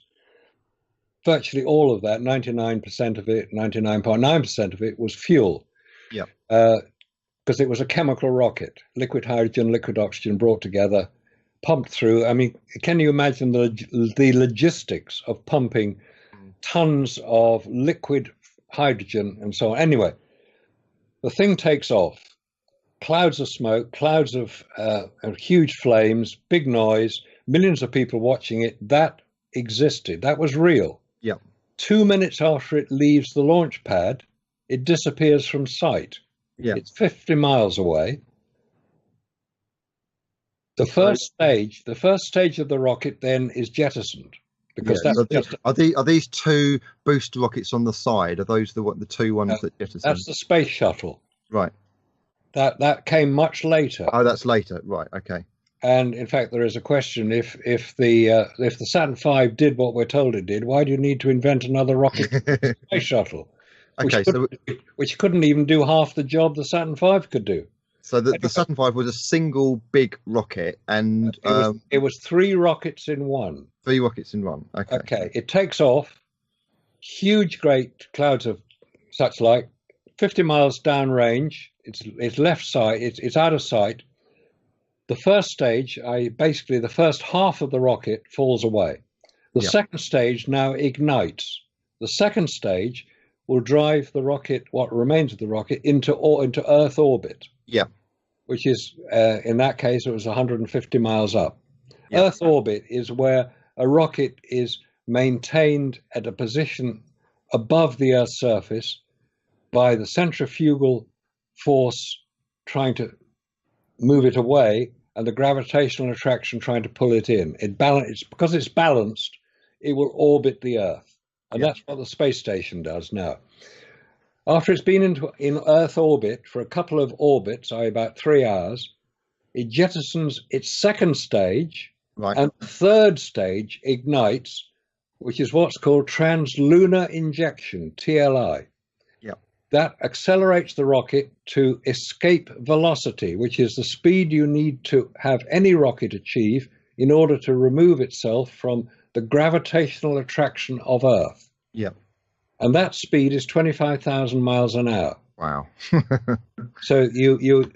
Virtually all of that, 99% of it, 99.9% of it was fuel. Yeah. Because it was a chemical rocket, liquid hydrogen, liquid oxygen brought together, pumped through. I mean, can you imagine the logistics of pumping tons of liquid hydrogen and so on? Anyway, the thing takes off. Clouds of smoke, clouds of huge flames, big noise, millions of people watching it. That existed. That was real. Yeah. 2 minutes after it leaves the launch pad, it disappears from sight. Yeah. It's 50 miles away. The first stage of the rocket then is jettisoned, because are these two booster rockets on the side? Are those the two ones that jettisoned? That's the space shuttle. Right. That came much later. Oh, that's later. Right. Okay. And in fact, there is a question: if the Saturn V did what we're told it did, why do you need to invent another rocket space shuttle? Which couldn't even do half the job the Saturn V could do. So the Saturn V was a single big rocket, and it was 3 rockets in one. 3 rockets in one. Okay. Okay. It takes off, huge, great clouds of such like 50 miles downrange. It's left side. It's out of sight. The first stage, basically the first half of the rocket falls away. The second stage now ignites. The second stage will drive the rocket, what remains of the rocket, into Earth orbit. Yeah. Which is, in that case, it was 150 miles up. Yeah. Earth orbit is where a rocket is maintained at a position above the Earth's surface by the centrifugal force trying to move it away and the gravitational attraction trying to pull it in. Because it's balanced, it will orbit the Earth. And that's what the space station does now. After it's been in Earth orbit for a couple of orbits, about 3 hours, it jettisons its second stage, and the third stage ignites, which is what's called translunar injection, TLI. Yeah. That accelerates the rocket to escape velocity, which is the speed you need to have any rocket achieve in order to remove itself from the gravitational attraction of Earth. Yeah. And that speed is 25,000 miles an hour. Wow. So you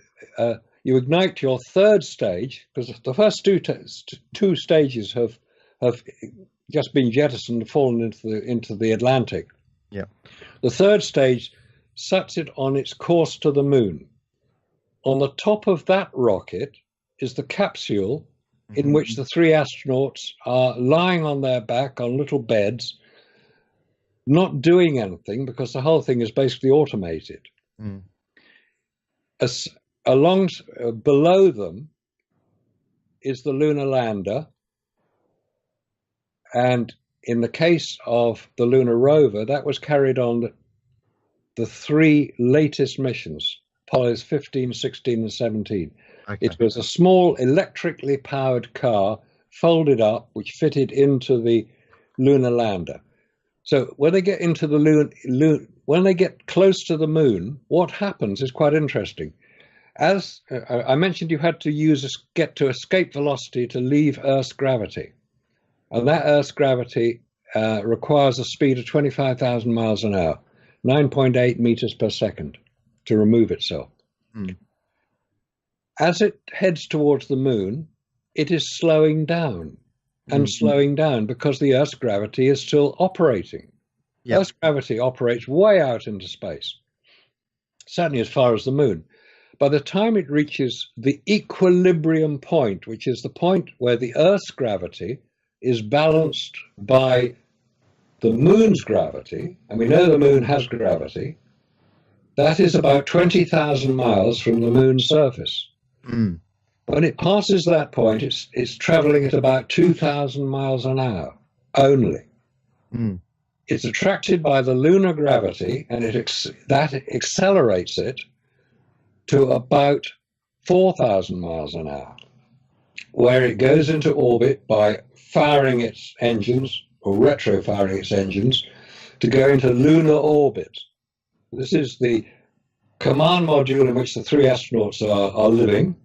ignite your third stage, because the first two stages have just been jettisoned and fallen into the Atlantic. Yeah. The third stage sets it on its course to the moon. On the top of that rocket is the capsule in which the 3 astronauts are lying on their back on little beds, not doing anything, because the whole thing is basically automated. Below them is the lunar lander, and in the case of the lunar rover, that was carried on the 3 latest missions, Apollos 15, 16, and 17. Okay. It was a small electrically powered car folded up, which fitted into the lunar lander. So when they get into the when they get close to the moon, what happens is quite interesting. As I mentioned, you had to get to escape velocity to leave Earth's gravity, and that Earth's gravity requires a speed of 25,000 miles an hour, 9.8 meters per second, to remove itself. As it heads towards the moon, it is slowing down and slowing down because the Earth's gravity is still operating. Yep. Earth's gravity operates way out into space, certainly as far as the moon. By the time it reaches the equilibrium point, which is the point where the Earth's gravity is balanced by the moon's gravity, and we know the moon has gravity, that is about 20,000 miles from the moon's surface. Mm. When it passes that point, it's traveling at about 2,000 miles an hour only. Mm. It's attracted by the lunar gravity, and that accelerates it to about 4,000 miles an hour, where it goes into orbit by firing its engines, or retro-firing its engines, to go into lunar orbit. This is the command module in which the three astronauts are living,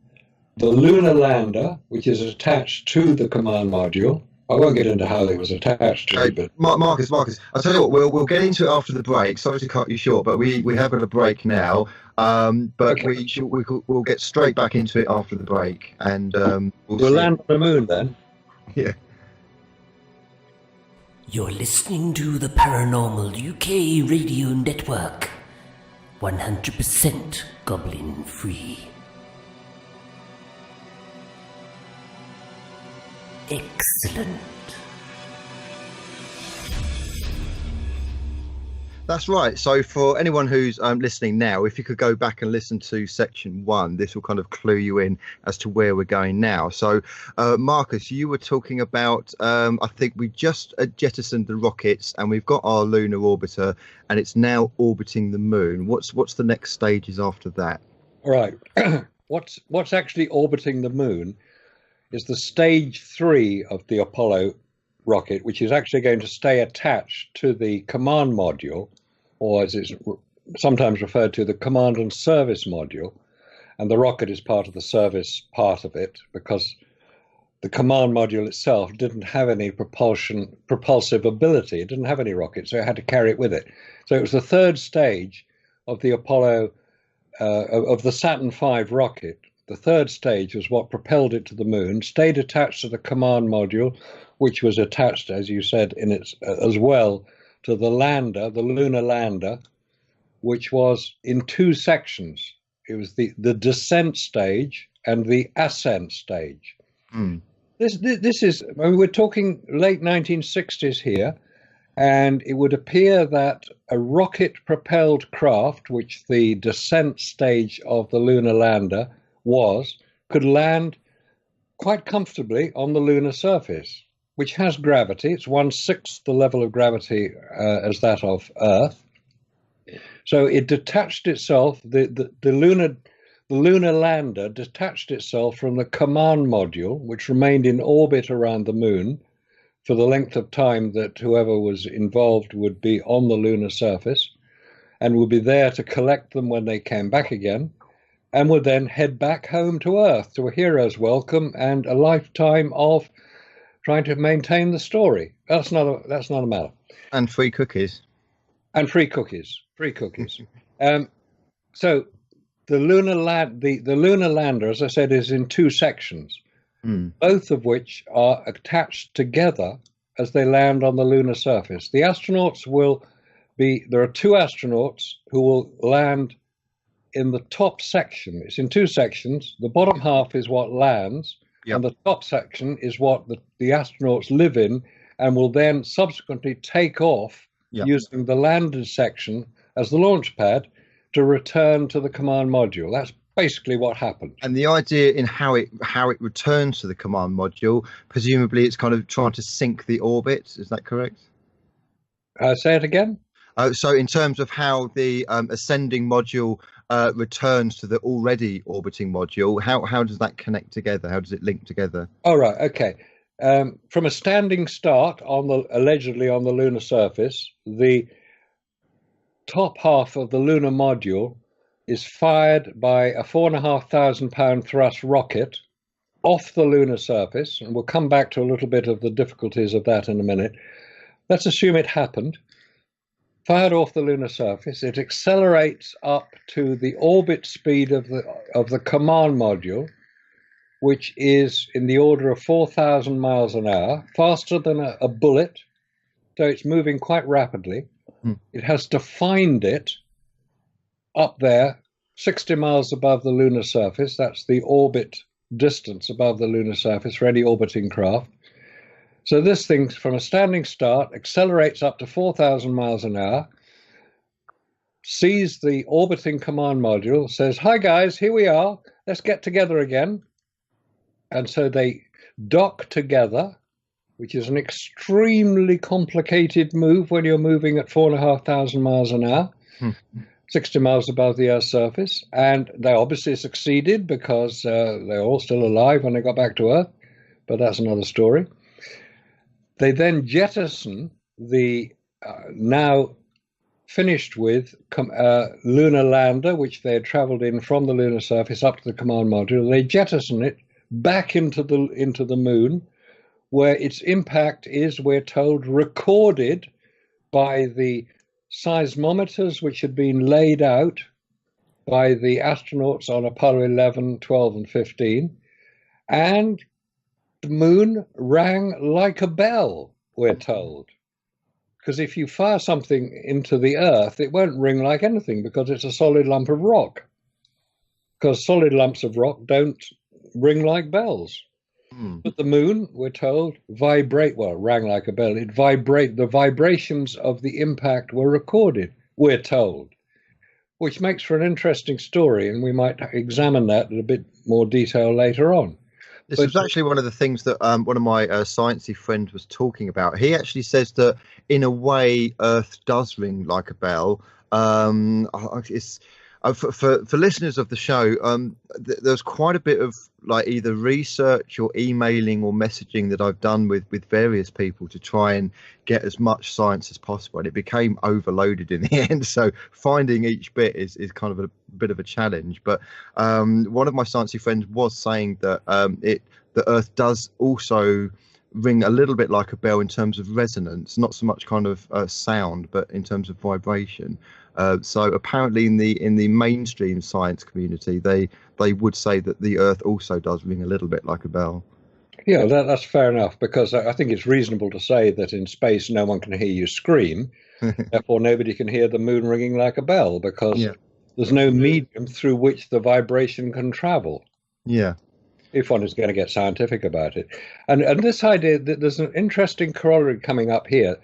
the lunar lander, which is attached to the command module. I won't get into how it was attached to it, but Marcus, I'll tell you what, we'll get into it after the break. Sorry to cut you short, but we have got a break now. But okay. we'll get straight back into it after the break, and we'll land on the moon then. Yeah. You're listening to the Paranormal UK Radio Network. 100% goblin free. Excellent. That's right. So for anyone who's listening now, if you could go back and listen to section 1, this will kind of clue you in as to where we're going now. So Marcus, you were talking about, I think we just jettisoned the rockets and we've got our lunar orbiter and it's now orbiting the moon. What's the next stages after that? All right. What's actually orbiting the moon is the stage 3 of the Apollo rocket, which is actually going to stay attached to the command module, or as it's sometimes referred to, the command and service module. And the rocket is part of the service part of it, because the command module itself didn't have any propulsive ability. It didn't have any rocket, so it had to carry it with it. So it was the third stage of the Apollo, of the Saturn V rocket. The third stage was what propelled it to the moon, stayed attached to the command module, which was attached, as you said, in its as well to the lander, the lunar lander, which was in 2 sections. It was the descent stage and the ascent stage. Mm. This is, I mean, we're talking late 1960s here, and it would appear that a rocket-propelled craft, which the descent stage of the lunar lander could land quite comfortably on the lunar surface, which has gravity. It's 1/6 the level of gravity as that of Earth. So it detached itself, the lunar lander detached itself from the command module, which remained in orbit around the moon for the length of time that whoever was involved would be on the lunar surface, and would be there to collect them when they came back again, and would then head back home to Earth to a hero's welcome and a lifetime of trying to maintain the story. That's not a matter. And free cookies. And free cookies. So the lunar lander, as I said, is in 2 sections, both of which are attached together as they land on the lunar surface. The astronauts there are 2 astronauts who will land in the top section. It's in 2 sections. The bottom half is what lands, yep, and the top section is what the astronauts live in, and will then subsequently take off, yep, using the landed section as the launch pad to return to the command module. That's basically what happened. And the idea in how it returns to the command module, presumably it's kind of trying to sync the orbit. Is that correct? Say it again. So in terms of how the ascending module returns to the already orbiting module, how does that connect together? How does it link together? Oh, right. Okay. From a standing start allegedly on the lunar surface, the top half of the lunar module is fired by a 4,500 pound thrust rocket off the lunar surface, and we'll come back to a little bit of the difficulties of that in a minute. Let's assume it happened. Fired off the lunar surface, it accelerates up to the orbit speed of the command module, which is in the order of 4,000 miles an hour, faster than a bullet. So it's moving quite rapidly. It has to find it up there, 60 miles above the lunar surface. That's the orbit distance above the lunar surface for any orbiting craft. So this thing, from a standing start, accelerates up to 4,000 miles an hour, sees the orbiting command module, says, "Hi guys, here we are, let's get together again." And so they dock together, which is an extremely complicated move when you're moving at 4,500 miles an hour, 60 miles above the Earth's surface. And they obviously succeeded because they're all still alive when they got back to Earth, but that's another story. They then jettison the now finished with lunar lander, which they had traveled in from the lunar surface up to the command module. They jettison it back into the moon, where its impact is, we're told, recorded by the seismometers which had been laid out by the astronauts on Apollo 11, 12, and 15. And the moon rang like a bell, we're told. Because if you fire something into the Earth, it won't ring like anything because it's a solid lump of rock. Because solid lumps of rock don't ring like bells. But the moon, we're told, rang like a bell. The vibrations of the impact were recorded, we're told, which makes for an interesting story, and we might examine that in a bit more detail later on. This was actually one of the things that one of my sciencey friends was talking about. He actually says that in a way, Earth does ring like a bell. It's for listeners of the show. There's quite a bit of like either research or emailing or messaging that I've done with various people to try and get as much science as possible, and it became overloaded in the end. So finding each bit is kind of a bit of a challenge. But one of my sciencey friends was saying that the Earth does also ring a little bit like a bell in terms of resonance, not so much kind of sound, but in terms of vibration. So apparently in the mainstream science community, they would say that the Earth also does ring a little bit like a bell. Yeah, that's fair enough, because I think it's reasonable to say that in space no one can hear you scream, therefore nobody can hear the moon ringing like a bell, because there's no medium through which the vibration can travel. Yeah. If one is going to get scientific about it. And this idea that there's an interesting corollary coming up here,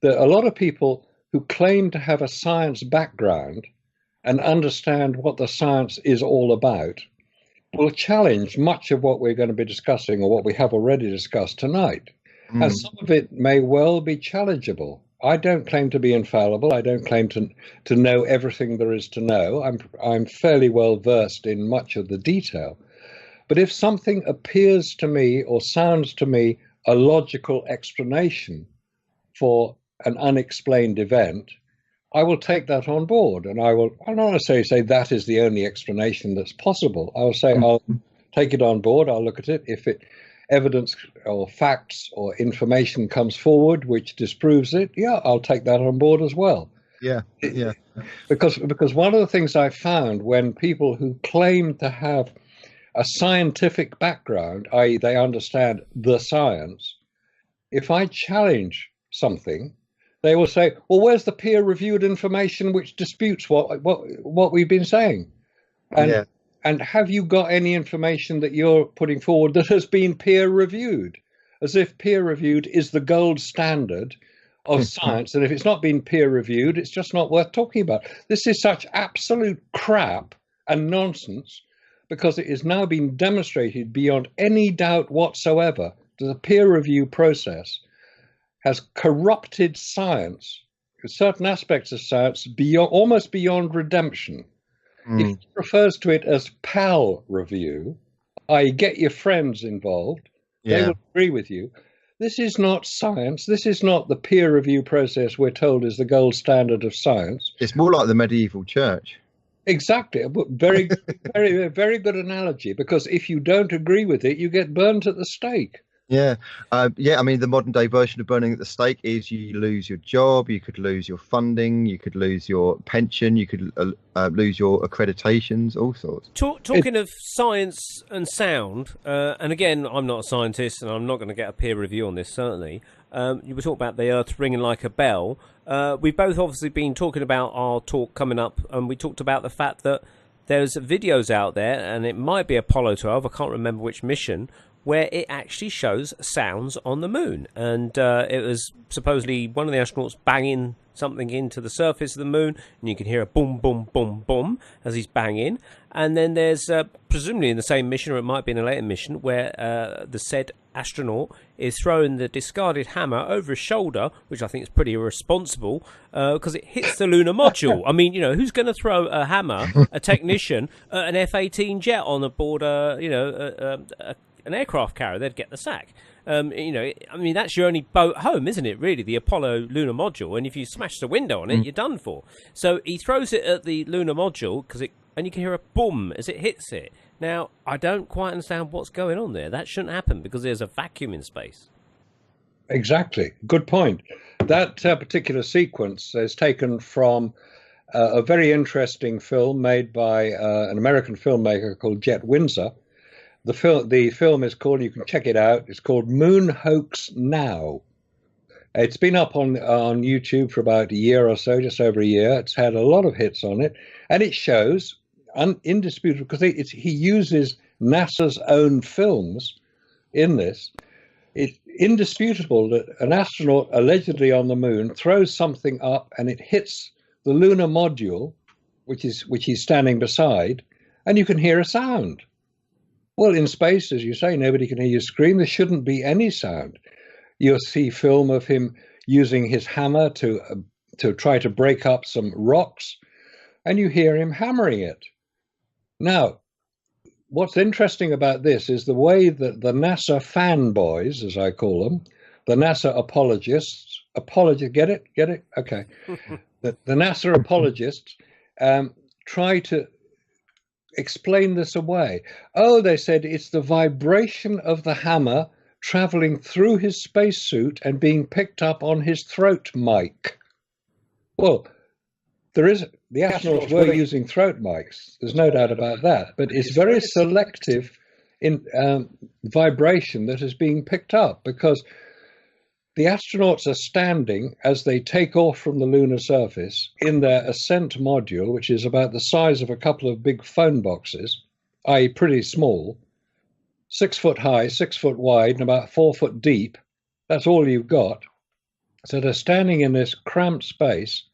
that a lot of people who claim to have a science background and understand what the science is all about will challenge much of what we're going to be discussing, or what we have already discussed tonight. And some of it may well be challengeable. I don't claim to be infallible. I don't claim to know everything there is to know. I'm fairly well versed in much of the detail. But if something appears to me or sounds to me a logical explanation for an unexplained event, I will take that on board, and I don't want to say that is the only explanation that's possible. I will say I'll take it on board, I'll look at it. If evidence or facts or information comes forward which disproves it, I'll take that on board as well. Yeah. Because one of the things I found when people who claim to have a scientific background, i.e. they understand the science, if I challenge something, they will say, well, where's the peer-reviewed information which disputes what we've been saying? And have you got any information that you're putting forward that has been peer-reviewed? As if peer-reviewed is the gold standard of science, and if it's not been peer-reviewed, it's just not worth talking about. This is such absolute crap and nonsense, because it is now being demonstrated beyond any doubt whatsoever that the peer review process has corrupted science, certain aspects of science, almost beyond redemption. If it refers to it as pal review, i.e. get your friends involved, they will agree with you. This is not science. This is not the peer review process we're told is the gold standard of science. It's more like the medieval church. Exactly. Very, very, very good analogy, because if you don't agree with it, you get burnt at the stake. Yeah. I mean, the modern day version of burning at the stake is you lose your job, you could lose your funding, you could lose your pension, you could lose your accreditations, all sorts. Talking of science and sound, and again, I'm not a scientist and I'm not going to get a peer review on this, certainly. You were talking about the Earth ringing like a bell. We've both obviously been talking about our talk coming up, and we talked about the fact that there's videos out there, and it might be Apollo 12, I can't remember which mission, where it actually shows sounds on the moon. And it was supposedly one of the astronauts banging something into the surface of the moon, and you can hear a boom, boom, boom, boom as he's banging. And then there's presumably in the same mission, or it might be in a later mission, where the said astronaut is throwing the discarded hammer over his shoulder, which I think is pretty irresponsible, because it hits the lunar module. I mean, who's going to throw a hammer, a technician, at an F-18 jet on board an aircraft carrier? They'd get the sack. I mean, that's your only boat home, isn't it, really, the Apollo lunar module? And if you smash the window on it, you're done for. So he throws it at the lunar module, and you can hear a boom as it hits it. Now, I don't quite understand what's going on there. That shouldn't happen because there's a vacuum in space. Exactly. Good point. That particular sequence is taken from a very interesting film made by an American filmmaker called Jet Windsor. The film is called, you can check it out, it's called Moon Hoax Now. It's been up on YouTube for about a year or so, just over a year. It's had a lot of hits on it, and it shows, indisputable, because he uses NASA's own films in this. It's indisputable that an astronaut allegedly on the moon throws something up and it hits the lunar module, which he's standing beside, and you can hear a sound. Well, in space, as you say, nobody can hear you scream. There shouldn't be any sound. You'll see film of him using his hammer to try to break up some rocks, and you hear him hammering it. Now, what's interesting about this is the way that the NASA fanboys, as I call them, the NASA apologists, get it? Okay. The NASA apologists try to explain this away. Oh, they said it's the vibration of the hammer traveling through his spacesuit and being picked up on his throat mic. Well, the astronauts were using throat mics. There's no doubt about that. But it's very selective in vibration that is being picked up, because the astronauts are standing as they take off from the lunar surface in their ascent module, which is about the size of a couple of big phone boxes, i.e. pretty small, 6 foot high, 6 foot wide, and about 4 foot deep. That's all you've got. So they're standing in this cramped space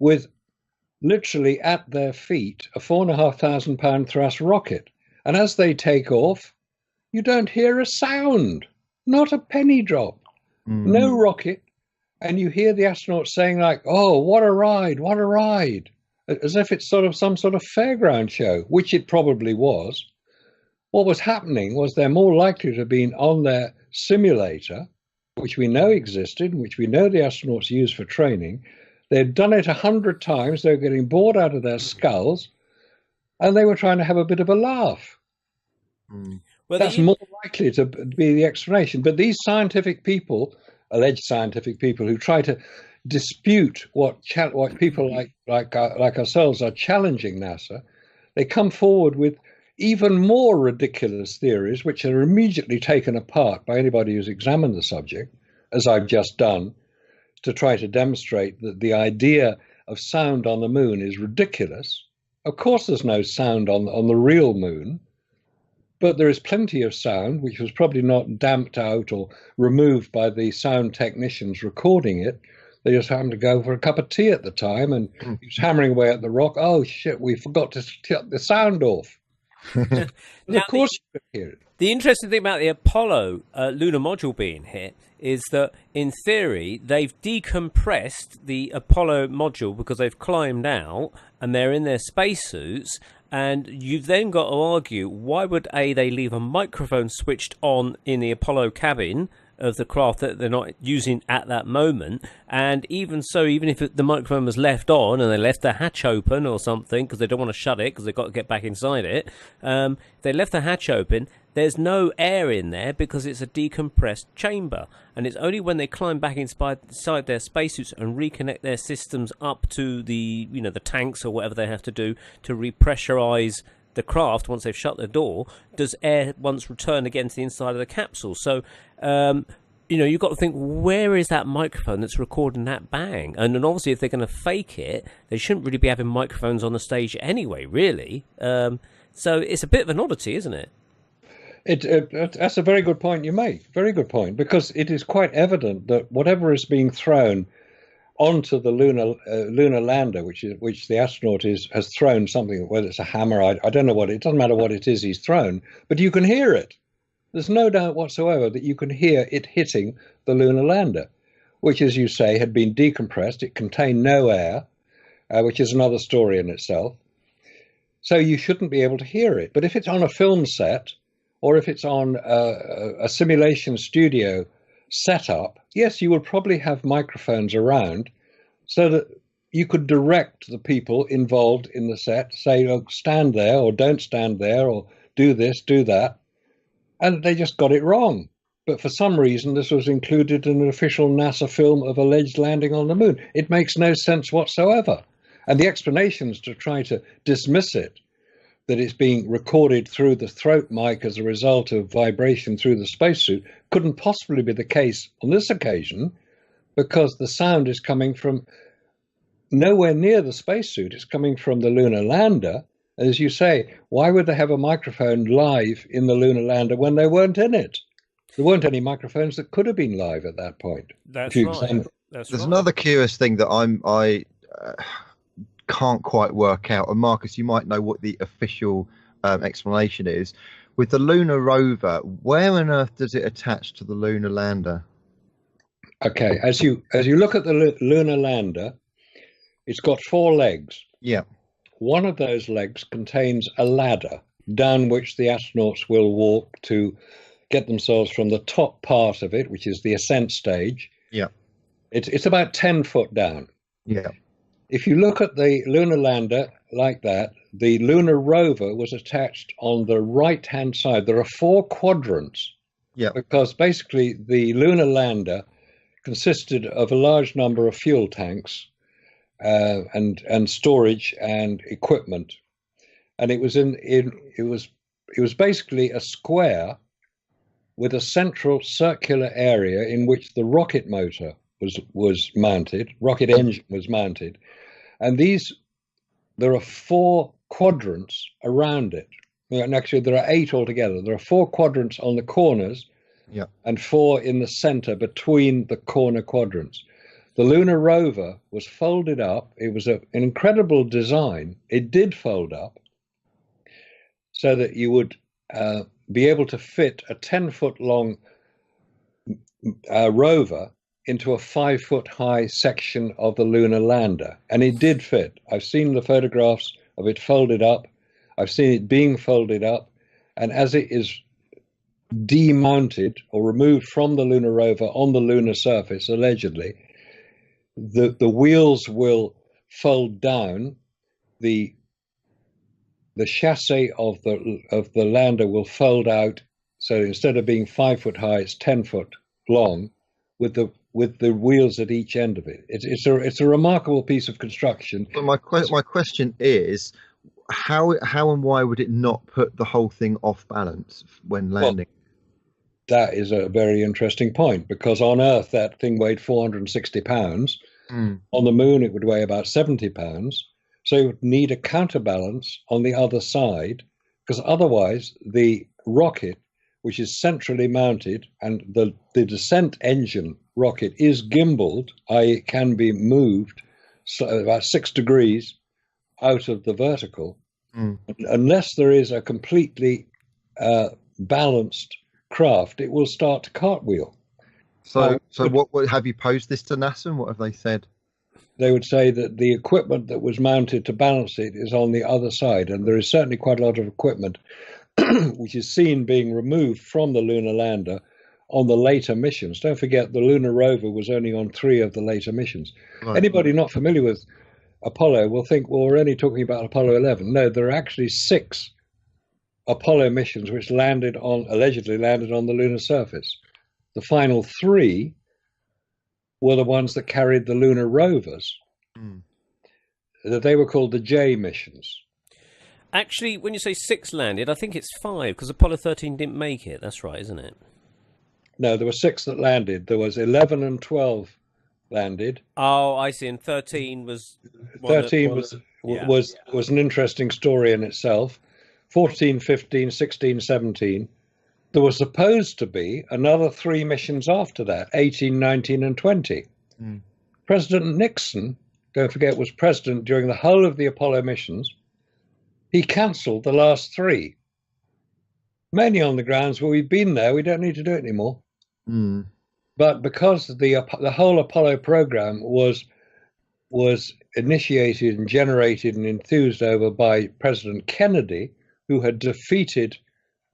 with literally at their feet a 4,500 pound thrust rocket. And as they take off, you don't hear a sound, not a penny drop. No rocket, and you hear the astronauts saying like, "Oh, what a ride, what a ride," as if it's sort of some sort of fairground show, which it probably was. What was happening was they're more likely to have been on their simulator, which we know existed, which we know the astronauts used for training. They'd done it 100 times, they were getting bored out of their skulls, and they were trying to have a bit of a laugh. Well, that's more likely to be the explanation. But these scientific people, alleged scientific people, who try to dispute what people like ourselves are challenging NASA, they come forward with even more ridiculous theories, which are immediately taken apart by anybody who's examined the subject, as I've just done, to try to demonstrate that the idea of sound on the moon is ridiculous. Of course, there's no sound on the real moon. But there is plenty of sound, which was probably not damped out or removed by the sound technicians recording it. They just happened to go for a cup of tea at the time, and he was hammering away at the rock. Oh, shit, we forgot to shut the sound off. Now, of course you could hear it. The interesting thing about the Apollo lunar module being hit is that, in theory, they've decompressed the Apollo module because they've climbed out and they're in their spacesuits. And you've then got to argue, why would they leave a microphone switched on in the Apollo cabin of the craft that they're not using at that moment? And even so, even if the microphone was left on and they left the hatch open or something because they don't want to shut it because they've got to get back inside it, they left the hatch open, there's no air in there because it's a decompressed chamber. And it's only when they climb back inside their spacesuits and reconnect their systems up to the tanks or whatever they have to do to repressurize the craft once they've shut the door, does air once return again to the inside of the capsule. So, you've got to think, where is that microphone that's recording that bang? And then obviously, if they're going to fake it, they shouldn't really be having microphones on the stage anyway, really. So it's a bit of an oddity, isn't it? That's a very good point you make. Very good point, because it is quite evident that whatever is being thrown onto the lunar lander, which the astronaut has thrown something, whether it's a hammer, I don't know what, it doesn't matter what it is he's thrown, but you can hear it. There's no doubt whatsoever that you can hear it hitting the lunar lander, which, as you say, had been decompressed. It contained no air, which is another story in itself. So you shouldn't be able to hear it. But if it's on a film set, or if it's on a simulation studio setup, yes, you would probably have microphones around so that you could direct the people involved in the set, say, oh, stand there, or don't stand there, or do this, do that. And they just got it wrong. But for some reason, this was included in an official NASA film of alleged landing on the moon. It makes no sense whatsoever. And the explanations to try to dismiss it, that it's being recorded through the throat mic as a result of vibration through the spacesuit, couldn't possibly be the case on this occasion, because the sound is coming from nowhere near the spacesuit. It's coming from the lunar lander. As you say, why would they have a microphone live in the lunar lander when they weren't in it? There weren't any microphones that could have been live at that point. That's right. There's another curious thing that I can't quite work out, and Marcus, you might know what the official explanation is. With the lunar rover, where on earth does it attach to the lunar lander? Okay, as you look at the lunar lander, it's got 4 legs. Yeah. One of those legs contains a ladder down which the astronauts will walk to get themselves from the top part of it, which is the ascent stage. Yeah. It's about 10 foot down. Yeah. If you look at the lunar lander like that, the lunar rover was attached on the right-hand side. There are 4 quadrants. Yeah. Because basically the lunar lander consisted of a large number of fuel tanks and storage and equipment, and it was basically a square with a central circular area in which the rocket motor was mounted, rocket engine was mounted, and there are 4 quadrants around it. And actually, there are 8 altogether. There are 4 quadrants on the corners, yeah, and 4 in the center between the corner quadrants. The lunar rover was folded up. It was an incredible design. It did fold up so that you would be able to fit a 10-foot long rover into a 5-foot high section of the lunar lander. And it did fit. I've seen the photographs of it folded up. I've seen it being folded up. And as it is demounted or removed from the lunar rover on the lunar surface, allegedly, the wheels will fold down, the chassis of the lander will fold out, so instead of being 5 foot high, it's 10 foot long, with the wheels at each end of it. It's a remarkable piece of construction. But my question is, how and why would it not put the whole thing off balance when landing? Well, that is a very interesting point, because on Earth that thing weighed 460 pounds. On the moon it would weigh about 70 pounds. So you would need a counterbalance on the other side, because otherwise the rocket, which is centrally mounted, and the descent engine rocket is gimbaled, i.e. it can be moved about 6 degrees out of the vertical, unless there is a completely balanced craft, it will start to cartwheel. So what have you posed this to NASA, and what have they said? They would say that the equipment that was mounted to balance it is on the other side, and there is certainly quite a lot of equipment which is seen being removed from the lunar lander on the later missions. Don't forget, the lunar rover was only on 3 of the later missions. Right. Anybody not familiar with Apollo will think, well, we're only talking about Apollo 11. No, there are actually 6 Apollo missions which allegedly landed on the lunar surface. The final 3 were the ones that carried the lunar rovers. They were called the J missions. Actually, when you say 6 landed, I think it's 5, because Apollo 13 didn't make it. That's right, isn't it? No, there were 6 that landed. There was 11 and 12 landed. Oh, I see. And 13 was... 13 was an interesting story in itself. 14, 15, 16, 17 there was supposed to be another 3 missions after that, 18, 19, and 20. President Nixon, don't forget, was president during the whole of the Apollo missions. He cancelled the last 3, mainly on the grounds, well, we've been there, we don't need to do it anymore. But because the whole Apollo program was initiated and generated and enthused over by President Kennedy, who had defeated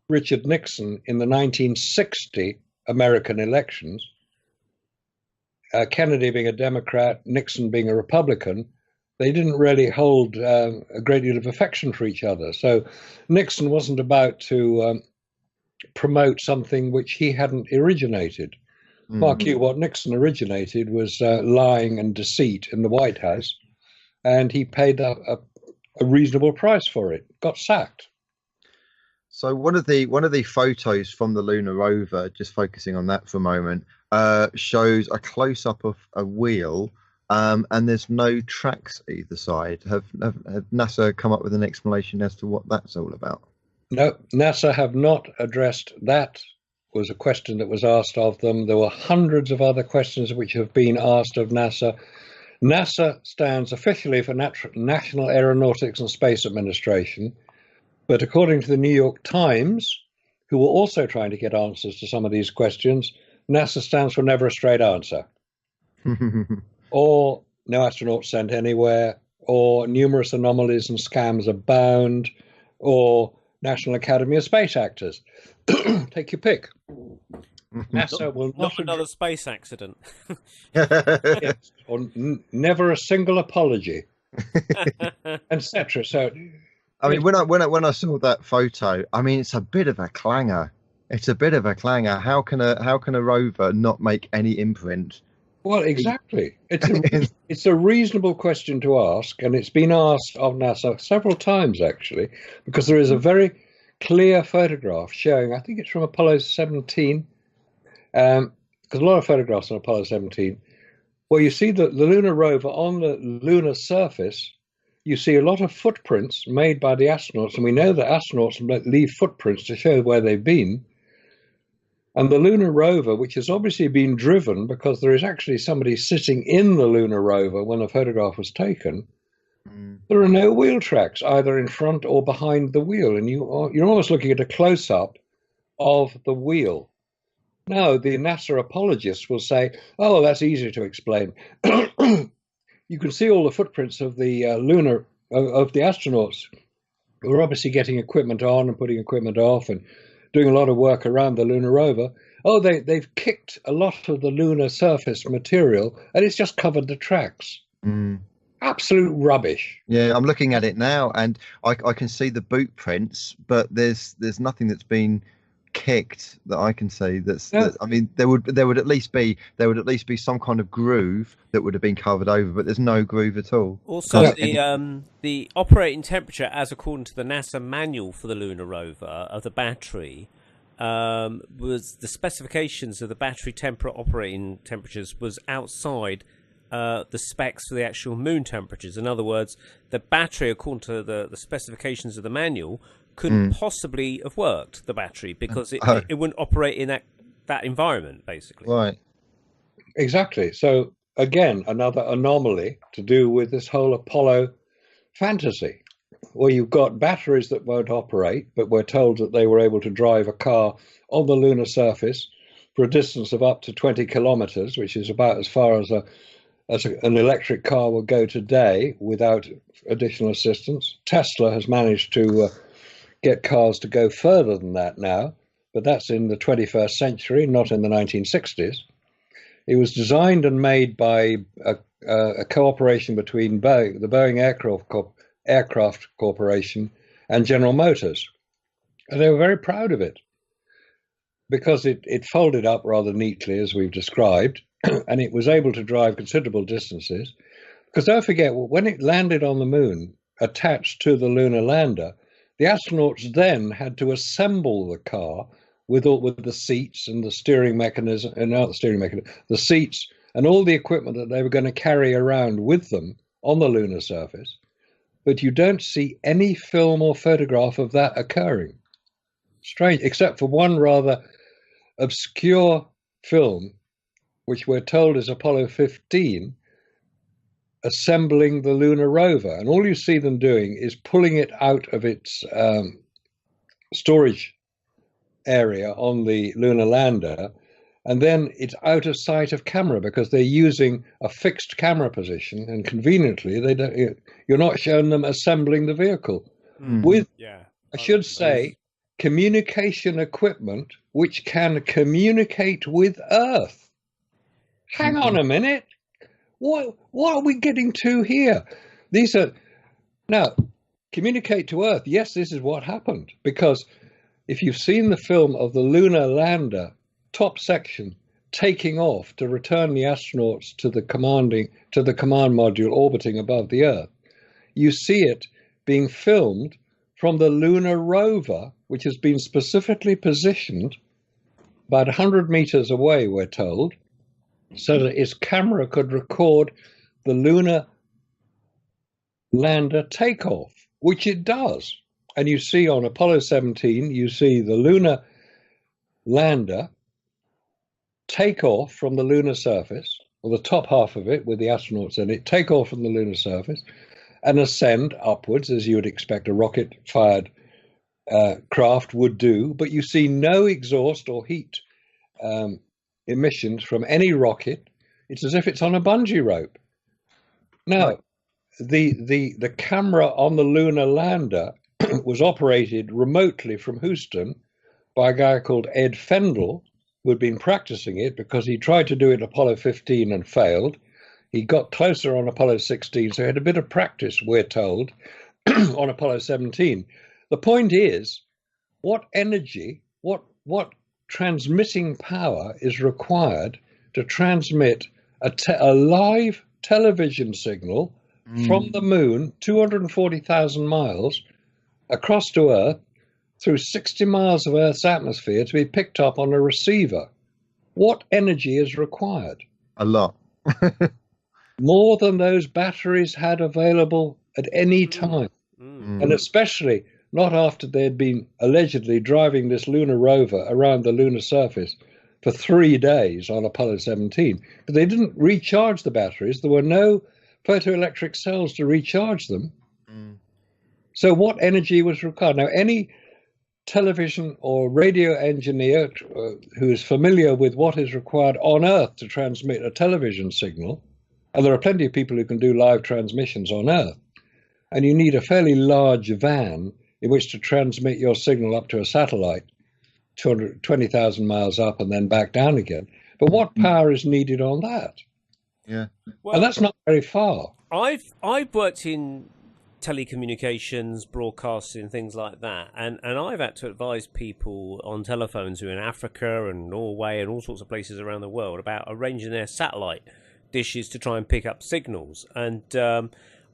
Richard Nixon in the 1960 American elections, Kennedy being a Democrat, Nixon being a Republican, they didn't really hold a great deal of affection for each other. So Nixon wasn't about to promote something which he hadn't originated. Mark you, what Nixon originated was lying and deceit in the White House, and he paid a reasonable price for it, got sacked. So one of the photos from the lunar rover, just focusing on that for a moment, shows a close up of a wheel, and there's no tracks either side. Have NASA come up with an explanation as to what that's all about? No, NASA have not addressed that. Was a question that was asked of them. There were hundreds of other questions which have been asked of NASA. NASA stands officially for National Aeronautics and Space Administration, but according to the New York Times, who were also trying to get answers to some of these questions, NASA stands for never a straight answer, or no astronauts sent anywhere, or numerous anomalies and scams abound, or National Academy of Space Actors. Take your pick. NASA will not another space accident. Yes, or never a single apology, etc. So, I mean, when I saw that photo, I mean, it's a bit of a clanger. It's a bit of a clanger. How can a rover not make any imprint? well, exactly. It's a reasonable question to ask, and it's been asked of NASA several times actually, because there is a very clear photograph showing, I think it's from Apollo 17, because a lot of photographs on Apollo 17, where you see the lunar rover on the lunar surface, you see a lot of footprints made by the astronauts, and we know that astronauts leave footprints to show where they've been. And the lunar rover, which has obviously been driven because there is actually somebody sitting in the lunar rover when the photograph was taken, there are no wheel tracks either in front or behind the wheel, and you're almost looking at a close-up of the wheel. Now, the NASA apologists will say, oh, that's easy to explain. You can see all the footprints of the of the astronauts who are obviously getting equipment on and putting equipment off and doing a lot of work around the lunar rover. Oh, they've kicked a lot of the lunar surface material, and it's just covered the tracks. Absolute rubbish. Yeah, I'm looking at it now, and I can see the boot prints, but there's nothing that's been kicked that I can see. I mean, there would at least be some kind of groove that would have been covered over, but there's no groove at all. Also, the operating temperature, as according to the NASA manual for the lunar rover of the battery, was the specifications of the battery operating temperatures was outside the specs for the actual moon temperatures. In other words, the battery, according to the specifications of the manual, couldn't possibly have worked, the battery, because it wouldn't operate in that environment, basically. Right. Exactly. So, again, another anomaly to do with this whole Apollo fantasy, where you've got batteries that won't operate, but we're told that they were able to drive a car on the lunar surface for a distance of up to 20 kilometers, which is about as far as an electric car will go today without additional assistance. Tesla has managed to get cars to go further than that now, but that's in the 21st century, not in the 1960s. It was designed and made by a cooperation between the Boeing Aircraft Corporation and General Motors. And they were very proud of it because it folded up rather neatly, as we've described, and it was able to drive considerable distances. Because don't forget, when it landed on the moon, attached to the lunar lander, the astronauts then had to assemble the car with the seats and the steering mechanism, and not the steering mechanism, the seats and all the equipment that they were going to carry around with them on the lunar surface. But you don't see any film or photograph of that occurring. strange, except for one rather obscure film, which we're told is Apollo 15, assembling the lunar rover. And all you see them doing is pulling it out of its storage area on the lunar lander, and then it's out of sight of camera because they're using a fixed camera position, and conveniently you're not showing them assembling the vehicle with, I should say, communication equipment which can communicate with Earth. Hang on a minute. What are we getting to here? These are now communicate to Earth. Yes, this is what happened, because if you've seen the film of the lunar lander top section taking off to return the astronauts to the command module orbiting above the Earth, you see it being filmed from the lunar rover, which has been specifically positioned about 100 meters away, we're told, so that its camera could record the lunar lander takeoff, which it does. And you see on Apollo 17, you see the lunar lander take off from the lunar surface, or the top half of it with the astronauts in it, take off from the lunar surface and ascend upwards as you would expect a rocket-fired craft would do. But you see no exhaust or heat emissions from any rocket. It's as if it's on a bungee rope. Now, the camera on the lunar lander was operated remotely from Houston by a guy called Ed Fendel, who had been practicing it because he tried to do it Apollo 15 and failed. He got closer on Apollo 16, so he had a bit of practice, we're told, on Apollo 17. The point is, what energy, what transmitting power is required to transmit a live television signal from the moon, 240,000 miles, across to Earth, through 60 miles of Earth's atmosphere to be picked up on a receiver? What energy is required? A lot. More than those batteries had available at any time. And especially not after they'd been allegedly driving this lunar rover around the lunar surface for 3 days on Apollo 17. But they didn't recharge the batteries. There were no photoelectric cells to recharge them. So what energy was required? Now, any television or radio engineer who is familiar with what is required on Earth to transmit a television signal, and there are plenty of people who can do live transmissions on Earth, and you need a fairly large van in which to transmit your signal up to a satellite 220,000 miles up and then back down again. But what power is needed on that? Yeah. Well, And that's not very far. I've worked in telecommunications, broadcasting, things like that, and I've had to advise people on telephones who are in Africa and Norway and all sorts of places around the world about arranging their satellite dishes to try and pick up signals. And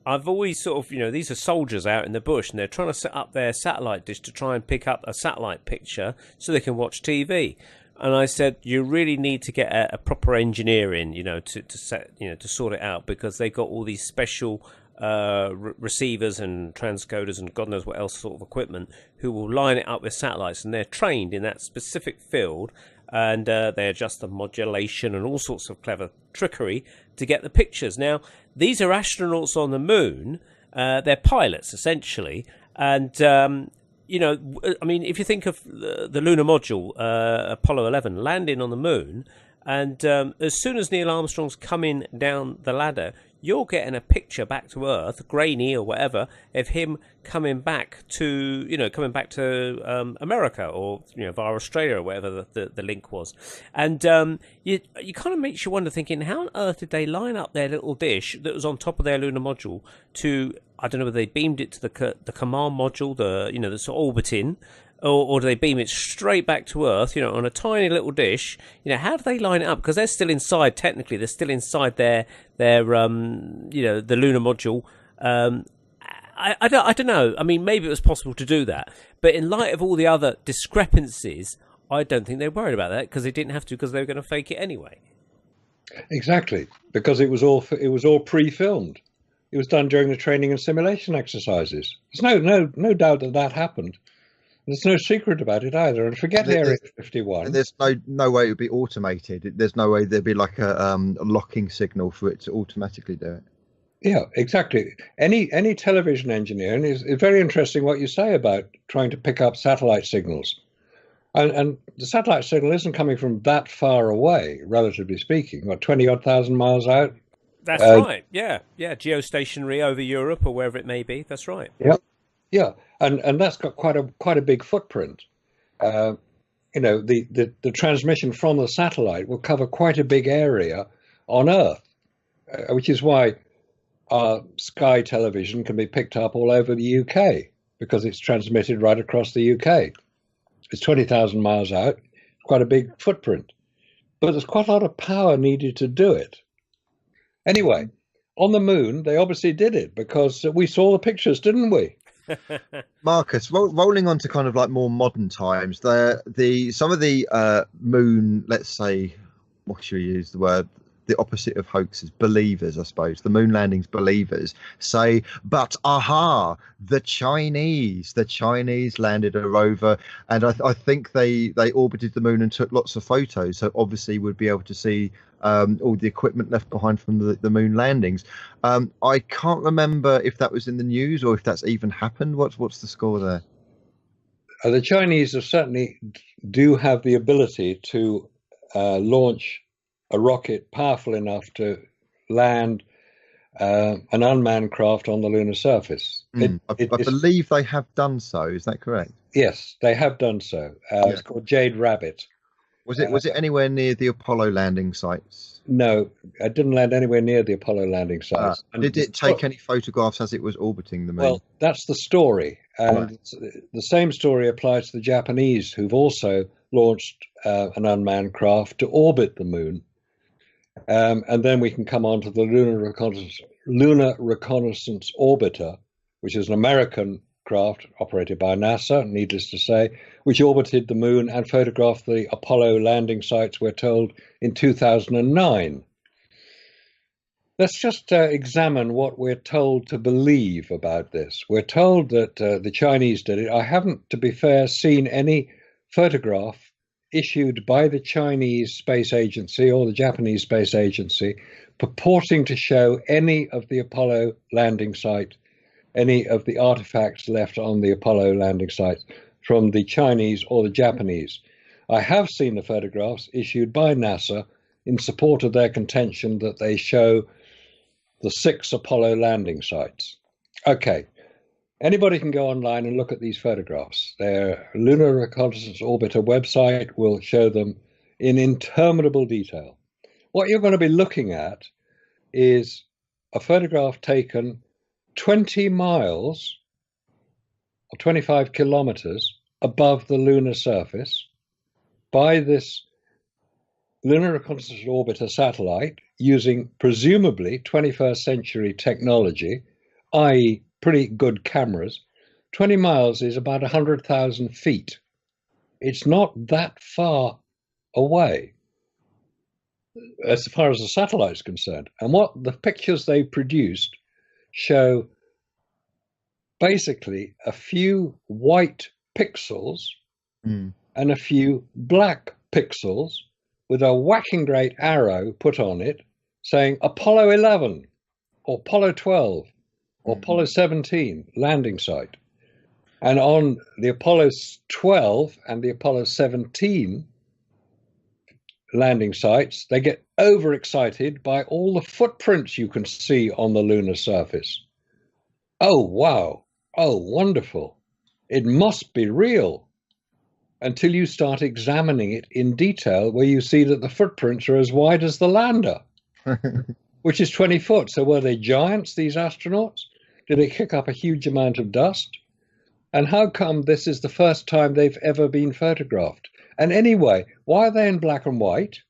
I've always sort of, these are soldiers out in the bush and they're trying to set up their satellite dish to try and pick up a satellite picture so they can watch TV. And I said, you really need to get a proper engineer in, to sort it out, because they've got all these special receivers and transcoders and God knows what else sort of equipment who will line it up with satellites, and they're trained in that specific field, and they adjust the modulation and all sorts of clever trickery to get the pictures. Now, these are astronauts on the moon. They're pilots, essentially. And, if you think of the lunar module, Apollo 11, landing on the moon, and as soon as Neil Armstrong's coming down the ladder, you're getting a picture back to Earth, grainy or whatever, of him coming back to, America, or via Australia or whatever the link was. And you kind of makes you wonder, thinking, how on earth did they line up their little dish that was on top of their lunar module to, I don't know whether they beamed it to the command module, that's orbiting, or do they beam it straight back to Earth, on a tiny little dish? How do they line it up? Because they're still inside, technically, they're still inside their the lunar module. I don't know. I mean, maybe it was possible to do that. But in light of all the other discrepancies, I don't think they worried about that, because they didn't have to, because they were going to fake it anyway. Exactly, because it was all pre-filmed. It was done during the training and simulation exercises. There's no doubt that happened. There's no secret about it either. And forget Area 51. There's no way it would be automated. There's no way there'd be like a locking signal for it to automatically do it. Yeah, exactly. Any television engineer, and it's very interesting what you say about trying to pick up satellite signals. And the satellite signal isn't coming from that far away, relatively speaking, what, 20-odd thousand miles out? That's right. Yeah. Geostationary over Europe or wherever it may be. That's right. Yeah. And that's got quite a big footprint. The transmission from the satellite will cover quite a big area on Earth, which is why our Sky television can be picked up all over the UK, because it's transmitted right across the UK. It's 20,000 miles out, quite a big footprint. But there's quite a lot of power needed to do it. Anyway, on the moon, they obviously did it because we saw the pictures, didn't we? Marcus, rolling on to kind of like more modern times, some of the moon, let's say, what should we use the word? The opposite of hoaxes, believers, I suppose. The moon landings believers say, but the Chinese landed a rover, and I think they orbited the moon and took lots of photos. So obviously we'd be able to see all the equipment left behind from the moon landings. I can't remember if that was in the news or if that's even happened. What's the score there? The Chinese certainly do have the ability to launch a rocket powerful enough to land an unmanned craft on the lunar surface. I believe they have done so. Is that correct? Yes, they have done so. It's called Jade Rabbit. Was it anywhere near the Apollo landing sites? No, it didn't land anywhere near the Apollo landing sites. Did it take any photographs as it was orbiting the moon? Well, that's the story. And the same story applies to the Japanese, who've also launched an unmanned craft to orbit the moon. And then we can come on to the Lunar Reconnaissance Orbiter, which is an American craft operated by NASA, needless to say, which orbited the moon and photographed the Apollo landing sites, we're told, in 2009. Let's just examine what we're told to believe about this. We're told that the Chinese did it. I haven't, to be fair, seen any photograph issued by the Chinese Space Agency or the Japanese Space Agency purporting to show any of the Apollo landing site, any of the artifacts left on the Apollo landing site from the Chinese or the Japanese. I have seen the photographs issued by NASA in support of their contention that they show the 6 Apollo landing sites. Okay. Anybody can go online and look at these photographs. Their Lunar Reconnaissance Orbiter website will show them in interminable detail. What you're going to be looking at is a photograph taken 20 miles or 25 kilometers above the lunar surface by this Lunar Reconnaissance Orbiter satellite using presumably 21st century technology, i.e. pretty good cameras. 20 miles is about 100,000 feet. It's not that far away as far as the satellite's concerned. And what the pictures they produced show basically a few white pixels and a few black pixels with a whacking great arrow put on it saying Apollo 11 or Apollo 12 or Apollo 17 landing site. And on the Apollo 12 and the Apollo 17 landing sites, they get overexcited by all the footprints you can see on the lunar surface. Oh, wow. Oh, wonderful. It must be real. Until you start examining it in detail, where you see that the footprints are as wide as the lander, which is 20 foot. So were they giants, these astronauts? Did they kick up a huge amount of dust? And how come this is the first time they've ever been photographed? And anyway, why are they in black and white?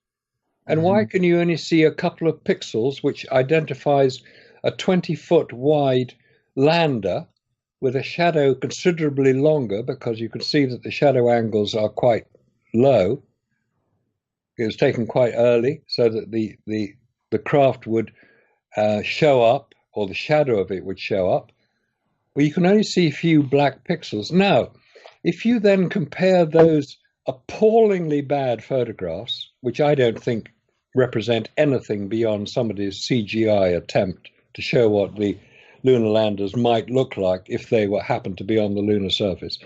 And why can you only see a couple of pixels, which identifies a 20-foot wide lander with a shadow considerably longer, because you can see that the shadow angles are quite low. It was taken quite early so that the craft would show up, or the shadow of it would show up. Well, you can only see a few black pixels. Now, if you then compare those appallingly bad photographs, which I don't think represent anything beyond somebody's CGI attempt to show what the lunar landers might look like if they happened to be on the lunar surface,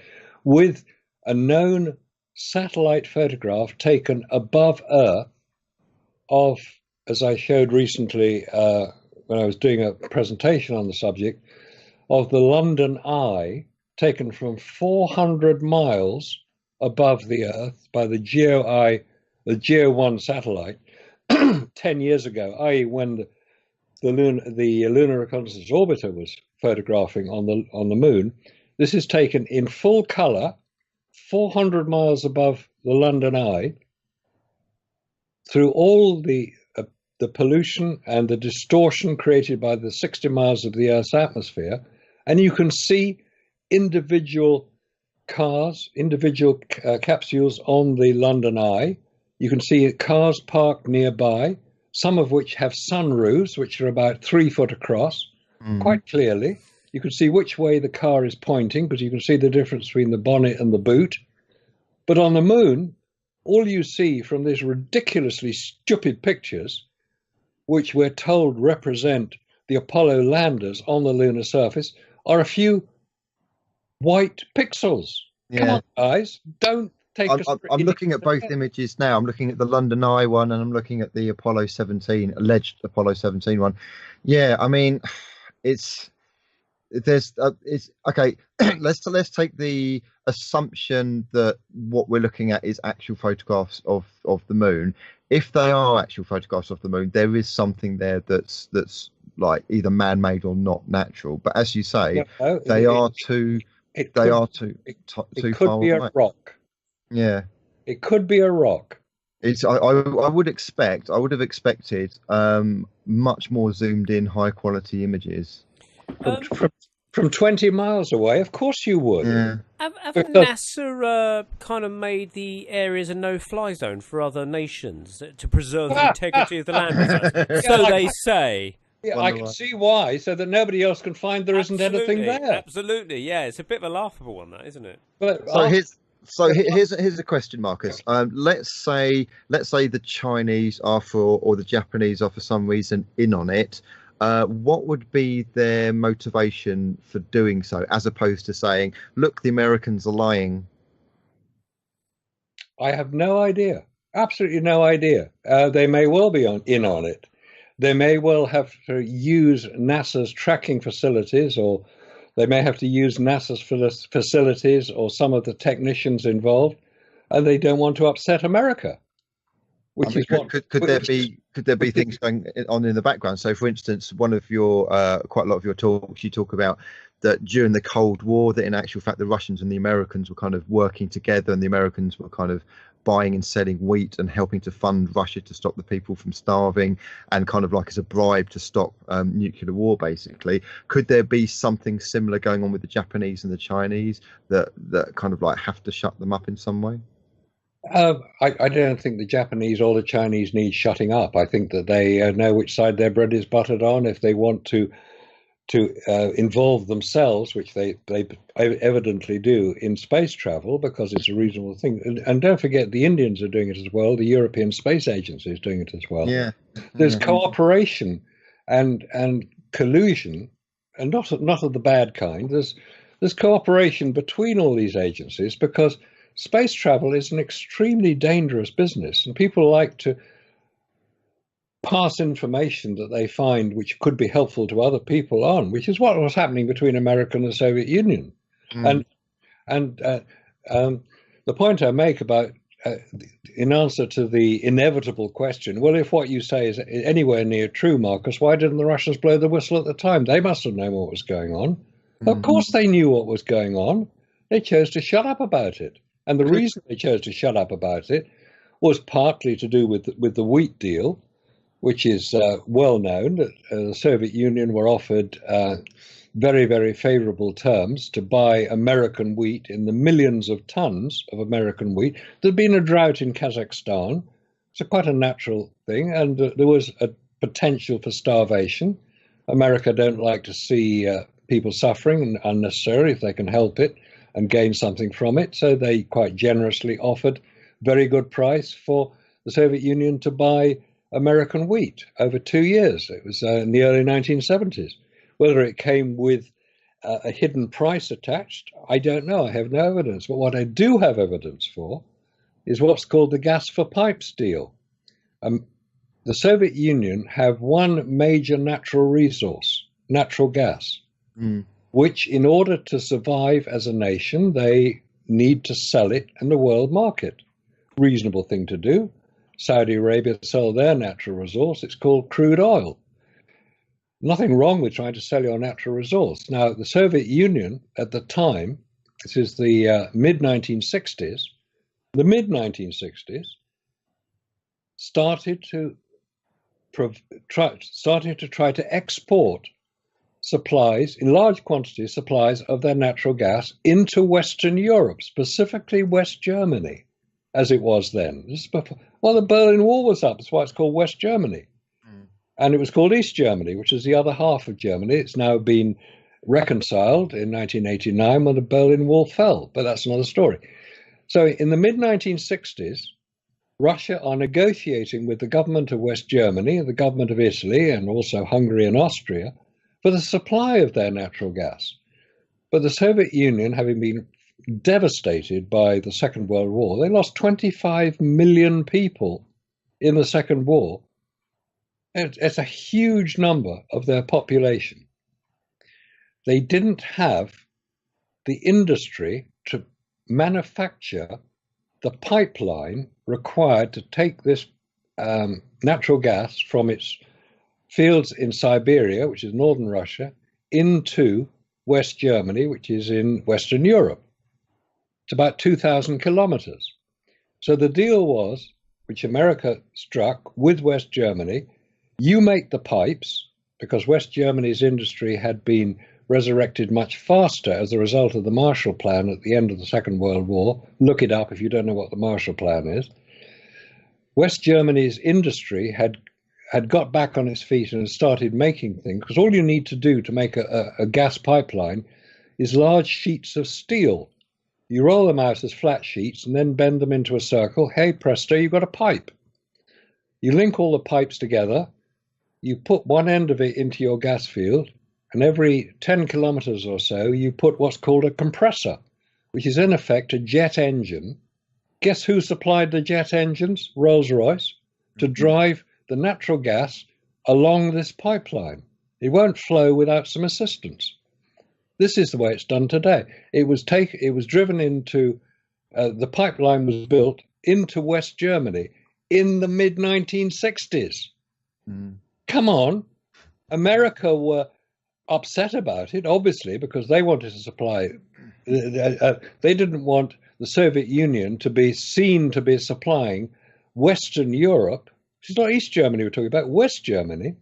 with a known satellite photograph taken above Earth of, as I showed recently when I was doing a presentation on the subject, of the London Eye, taken from 400 miles above the Earth by the Geo-1 satellite 10 years ago, i.e. when the Lunar Reconnaissance Orbiter was photographing on the moon. This is taken in full color, 400 miles above the London Eye, through all the pollution and the distortion created by the 60 miles of the Earth's atmosphere, and you can see individual cars, individual capsules on the London Eye. You can see cars parked nearby, some of which have sunroofs, which are about 3 foot across, quite clearly. You can see which way the car is pointing, because you can see the difference between the bonnet and the boot. But on the moon, all you see from these ridiculously stupid pictures, which we're told represent the Apollo landers on the lunar surface, are a few white pixels. Yeah. Come on, guys, don't take us. I'm looking at both images now. I'm looking at the London Eye one, and I'm looking at the Apollo 17, alleged Apollo 17 one. Yeah, I mean, it's okay. let's take the assumption that what we're looking at is actual photographs of the moon. If they are actual photographs of the moon, there is something there that's like either man-made or not natural. But as you say, they are too far away. It could be a rock. Yeah, it could be a rock. It's I would have expected much more zoomed in, high quality images. From 20 miles away, of course you would. Yeah. Haven't NASA kind of made the areas a no-fly zone for other nations to preserve the integrity of the land? So they say. Yeah, I can see why, so that nobody else can find there isn't anything there. Absolutely, yeah. It's a bit of a laughable one, that, isn't it? But here's a question, Marcus. Let's say the Chinese are or the Japanese are for some reason in on it. What would be their motivation for doing so, as opposed to saying, look, the Americans are lying? I have no idea. Absolutely no idea. They may well be in on it. They may well have to use NASA's tracking facilities, or they may have to use NASA's facilities or some of the technicians involved, and they don't want to upset America. Could there be things going on in the background? So, for instance, one of your quite a lot of your talks, you talk about that during the Cold War, that in actual fact the Russians and the Americans were kind of working together, and the Americans were kind of buying and selling wheat and helping to fund Russia to stop the people from starving, and kind of like as a bribe to stop nuclear war, basically. Could there be something similar going on with the Japanese and the Chinese that kind of like have to shut them up in some way? I don't think the Japanese or the Chinese need shutting up. I think that they know which side their bread is buttered on. If they want to involve themselves, which they evidently do in space travel, because it's a reasonable thing. And don't forget, the Indians are doing it as well. The European Space Agency is doing it as well. Yeah. There's cooperation and collusion, and not of the bad kind. There's cooperation between all these agencies, because space travel is an extremely dangerous business, and people like to pass information that they find which could be helpful to other people on, which is what was happening between America and the Soviet Union. And the point I make about, in answer to the inevitable question, well, if what you say is anywhere near true, Marcus, why didn't the Russians blow the whistle at the time? They must have known what was going on. Of course they knew what was going on. They chose to shut up about it. And the reason they chose to shut up about it was partly to do with the wheat deal, which is well known, that the Soviet Union were offered very, very favorable terms to buy American wheat in the millions of tons of American wheat. There'd been a drought in Kazakhstan. It's quite a natural thing, and there was a potential for starvation. America don't like to see people suffering unnecessarily if they can help it. and gain something from it. So they quite generously offered very good price for the Soviet Union to buy American wheat over 2 years. It was in the early 1970s. Whether it came with a hidden price attached, I don't know. I have no evidence. But what I do have evidence for is what's called the gas for pipes deal. The Soviet Union have one major natural resource, natural gas, which in order to survive as a nation, they need to sell it in the world market. Reasonable thing to do. Saudi Arabia sell their natural resource. It's called crude oil. Nothing wrong with trying to sell your natural resource. Now, the Soviet Union at the time, this is the mid-1960s, started to try to export supplies, in large quantities, supplies of their natural gas into Western Europe, specifically West Germany, as it was then. This is before, well, the Berlin Wall was up. That's why it's called West Germany. And it was called East Germany, which is the other half of Germany. It's now been reconciled in 1989 when the Berlin Wall fell, but that's another story. So in the mid-1960s, Russia are negotiating with the government of West Germany, the government of Italy, and also Hungary and Austria for the supply of their natural gas. But the Soviet Union, having been devastated by the Second World War, they lost 25 million people in the Second War. It's a huge number of their population. They didn't have the industry to manufacture the pipeline required to take this natural gas from its fields in Siberia, which is northern Russia, into West Germany, which is in Western Europe. It's about 2,000 kilometers. So the deal was, which America struck with West Germany, you make the pipes, because West Germany's industry had been resurrected much faster as a result of the Marshall Plan at the end of the Second World War. Look it up if you don't know what the Marshall Plan is. West Germany's industry had got back on its feet and started making things, because all you need to do to make a gas pipeline is large sheets of steel. You roll them out as flat sheets and then bend them into a circle. Hey, presto, you've got a pipe. You link all the pipes together. You put one end of it into your gas field, and every 10 kilometers or so, you put what's called a compressor, which is in effect a jet engine. Guess who supplied the jet engines? Rolls-Royce, to drive the natural gas along this pipeline. It won't flow without some assistance. This is the way it's done today. It was driven into, the pipeline was built into West Germany in the mid-1960s. Come on. America were upset about it, obviously, because they wanted to supply. They didn't want the Soviet Union to be seen to be supplying Western Europe. It's not East Germany we're talking about, West Germany.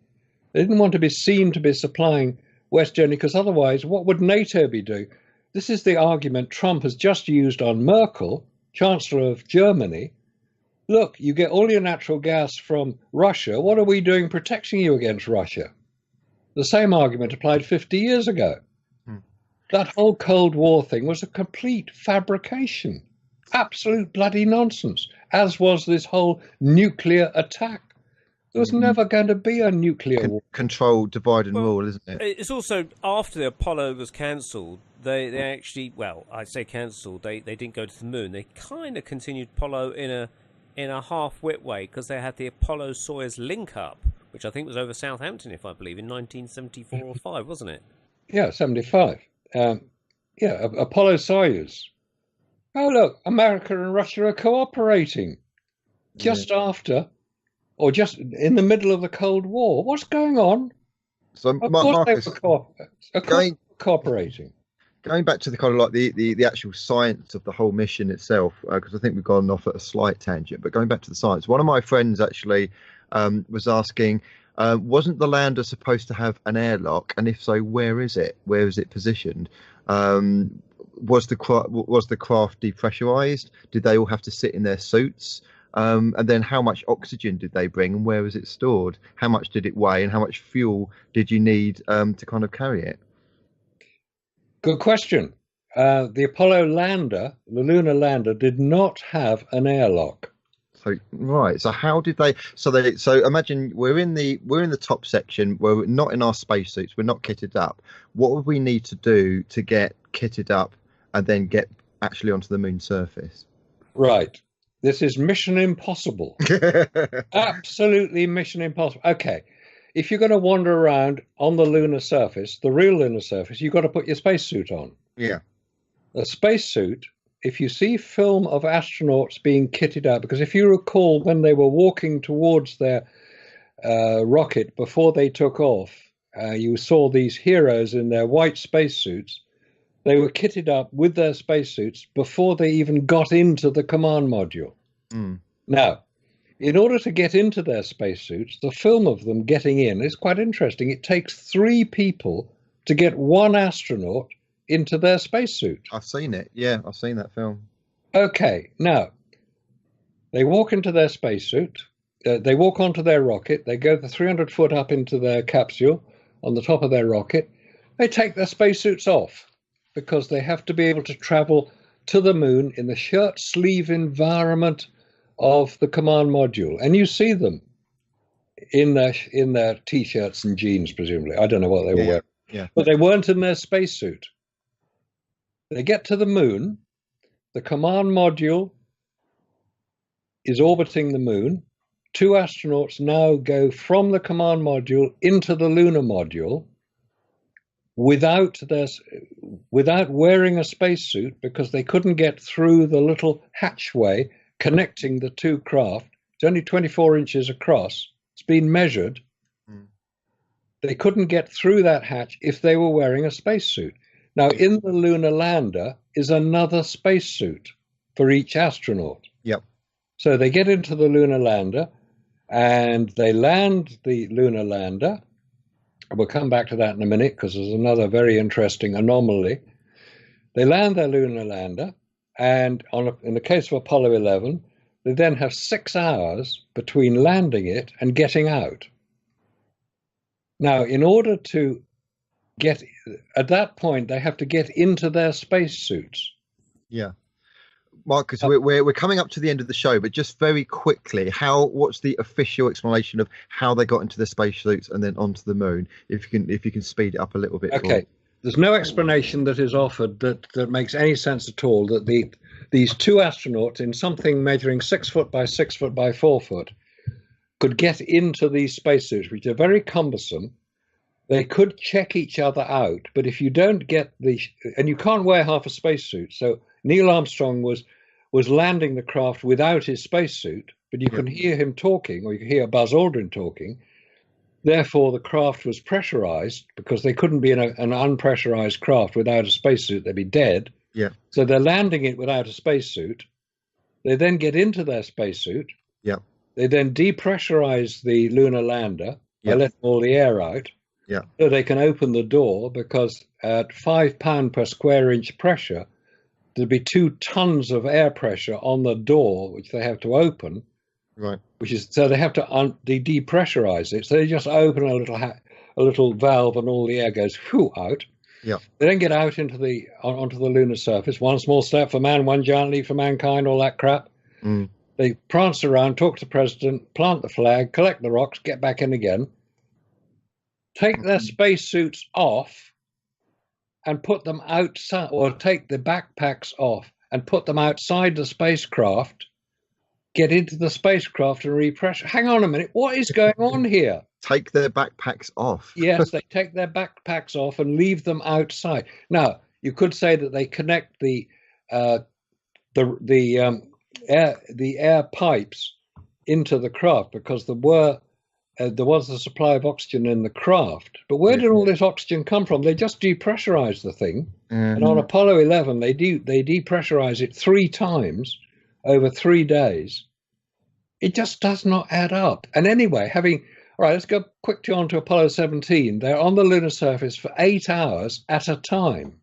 They didn't want to be seen to be supplying West Germany, because otherwise, what would NATO be doing? This is the argument Trump has just used on Merkel, Chancellor of Germany. Look, you get all your natural gas from Russia. What are we doing protecting you against Russia? The same argument applied 50 years ago. That whole Cold War thing was a complete fabrication. Absolute bloody nonsense, as was this whole nuclear attack. There was never going to be a nuclear war. Control, divide and rule, isn't it? It's also, after the Apollo was cancelled, they actually, well, I say cancelled, they didn't go to the moon. They kind of continued Apollo in a half-wit way, because they had the Apollo-Soyuz link-up, which I think was over Southampton, if I believe, in 1974 or 5, wasn't it? Yeah, 75. Apollo-Soyuz. Oh, look, America and Russia are cooperating just after, or just in the middle of the Cold War. What's going on? So, Of course Marcus, they were cooperating. going back to the kind of like the actual science of the whole mission itself, because I think we've gone off at a slight tangent, but going back to the science, one of my friends actually was asking, wasn't the lander supposed to have an airlock, and if so, where is it positioned? Was the craft depressurized? Did they all have to sit in their suits? And then how much oxygen did they bring, and where was it stored? How much did it weigh, and how much fuel did you need to kind of carry it? Good question. the Apollo lander, the lunar lander, did not have an airlock. So right. So how did they? So imagine we're in the top section. We're not in our spacesuits. We're not kitted up. What would we need to do to get kitted up and then get actually onto the moon's surface? Right. This is mission impossible. Absolutely mission impossible. Okay. If you're going to wander around on the lunar surface, the real lunar surface, you've got to put your spacesuit on. Yeah. A spacesuit, if you see film of astronauts being kitted out, because if you recall when they were walking towards their rocket before they took off, you saw these heroes in their white spacesuits. They were kitted up with their spacesuits before they even got into the command module. Mm. Now, in order to get into their spacesuits, the film of them getting in is quite interesting. It takes 3 people to get one astronaut into their spacesuit. I've seen it. Yeah, I've seen that film. Okay, now, they walk into their spacesuit. They walk onto their rocket. They go the 300 foot up into their capsule on the top of their rocket. They take their spacesuits off because they have to be able to travel to the moon in the shirt sleeve environment of the command module. And you see them in their t-shirts and jeans, presumably. I don't know what they were wearing. Yeah. But they weren't in their spacesuit. They get to the moon. The command module is orbiting the moon. 2 astronauts now go from the command module into the lunar module without wearing a spacesuit, because they couldn't get through the little hatchway connecting the 2 craft. It's only 24 inches across. It's been measured. Mm. They couldn't get through that hatch if they were wearing a spacesuit. Now, in the lunar lander is another spacesuit for each astronaut. Yep. So they get into the lunar lander and they land the lunar lander. We'll come back to that in a minute because there's another very interesting anomaly. They land their lunar lander, and in the case of Apollo 11, they then have 6 hours between landing it and getting out. Now, in order to get, at that point, they have to get into their spacesuits. Yeah. Marcus, we're coming up to the end of the show, but just very quickly, what's the official explanation of how they got into their spacesuits and then onto the moon? If you can speed it up a little bit. Okay. There's no explanation that is offered that makes any sense at all, that these 2 astronauts in something measuring 6 foot by 6 foot by 4 foot could get into these spacesuits, which are very cumbersome. They could check each other out, but if you don't get and you can't wear half a spacesuit. So Neil Armstrong was landing the craft without his spacesuit, but you can hear him talking, or you can hear Buzz Aldrin talking. Therefore, the craft was pressurized because they couldn't be in an unpressurized craft without a spacesuit. They'd be dead. Yeah. So they're landing it without a spacesuit. They then get into their spacesuit. Yeah. They then depressurize the lunar lander by letting all the air out. Yeah. So they can open the door, because at 5 pound per square inch pressure, there'd be 2 tons of air pressure on the door, which they have to open. Right. So they have to depressurize it. So they just open a little valve, and all the air goes out. Yeah. They then get out onto the lunar surface. 1 small step for man, 1 giant leap for mankind. All that crap. Mm. They prance around, talk to the president, plant the flag, collect the rocks, get back in again. Take their spacesuits off and put them outside, or take the backpacks off and put them outside the spacecraft, get into the spacecraft and repressure. Hang on a minute, what is going on here? Take their backpacks off. Yes, they take their backpacks off and leave them outside. Now, you could say that they connect the air pipes into the craft, because there was a supply of oxygen in the craft. But where did all this oxygen come from? They just depressurized the thing. Mm-hmm. And on Apollo 11, they depressurize it 3 times over 3 days. It just does not add up. And anyway, all right, let's go quickly on to Apollo 17. They're on the lunar surface for 8 hours at a time.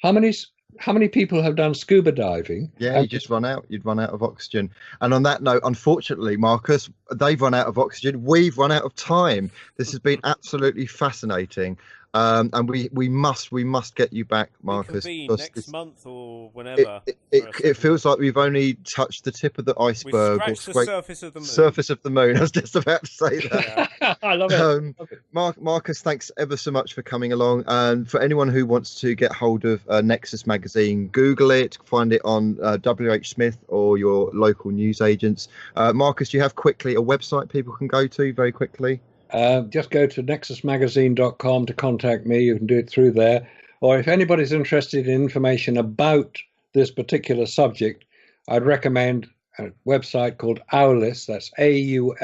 How many people have done scuba diving? Yeah, you'd run out of oxygen. And on that note, unfortunately, Marcus, they've run out of oxygen. We've run out of time. This has been absolutely fascinating. And we must get you back, Marcus. Reconvene next month or whenever. It feels like we've only touched the tip of the iceberg, We've scratched the surface of the moon. Surface of the moon. I was just about to say that. Yeah. I love it. Marcus, thanks ever so much for coming along. And for anyone who wants to get hold of Nexus magazine, Google it, find it on WH Smith or your local newsagents. Marcus, do you have quickly a website people can go to very quickly? Just go to nexusmagazine.com to contact me. You can do it through there. Or if anybody's interested in information about this particular subject, I'd recommend a website called Aulis. That's AULIS.com.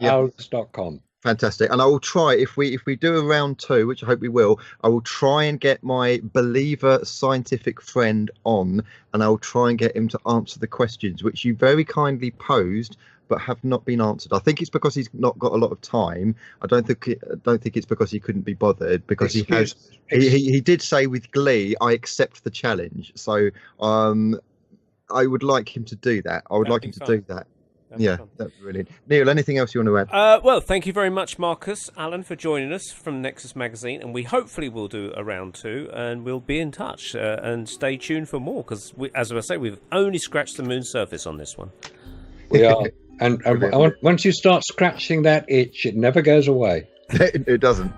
Yep. Aulis.com. Fantastic. And I will try, if we do a round 2, which I hope we will, I will try and get my believer scientific friend on, and I will try and get him to answer the questions which you very kindly posed but have not been answered. I think it's because he's not got a lot of time. I don't think it's because he couldn't be bothered, because he did say with glee, I accept the challenge. So I would like him to do that. I would like him to do that. Yeah, that's brilliant. Neil, anything else you want to add? Well, thank you very much, Marcus Allen, for joining us from Nexus Magazine, and we hopefully will do a round 2, and we'll be in touch, and stay tuned for more, because as I say, we've only scratched the moon's surface on this one. We are. And once you start scratching that itch, it never goes away. It doesn't.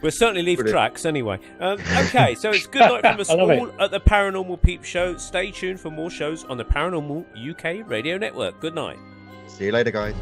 We'll certainly leave tracks anyway. Okay, so it's good night from us all at the Paranormal Peep Show. Stay tuned for more shows on the Paranormal UK Radio Network. Good night. See you later, guys.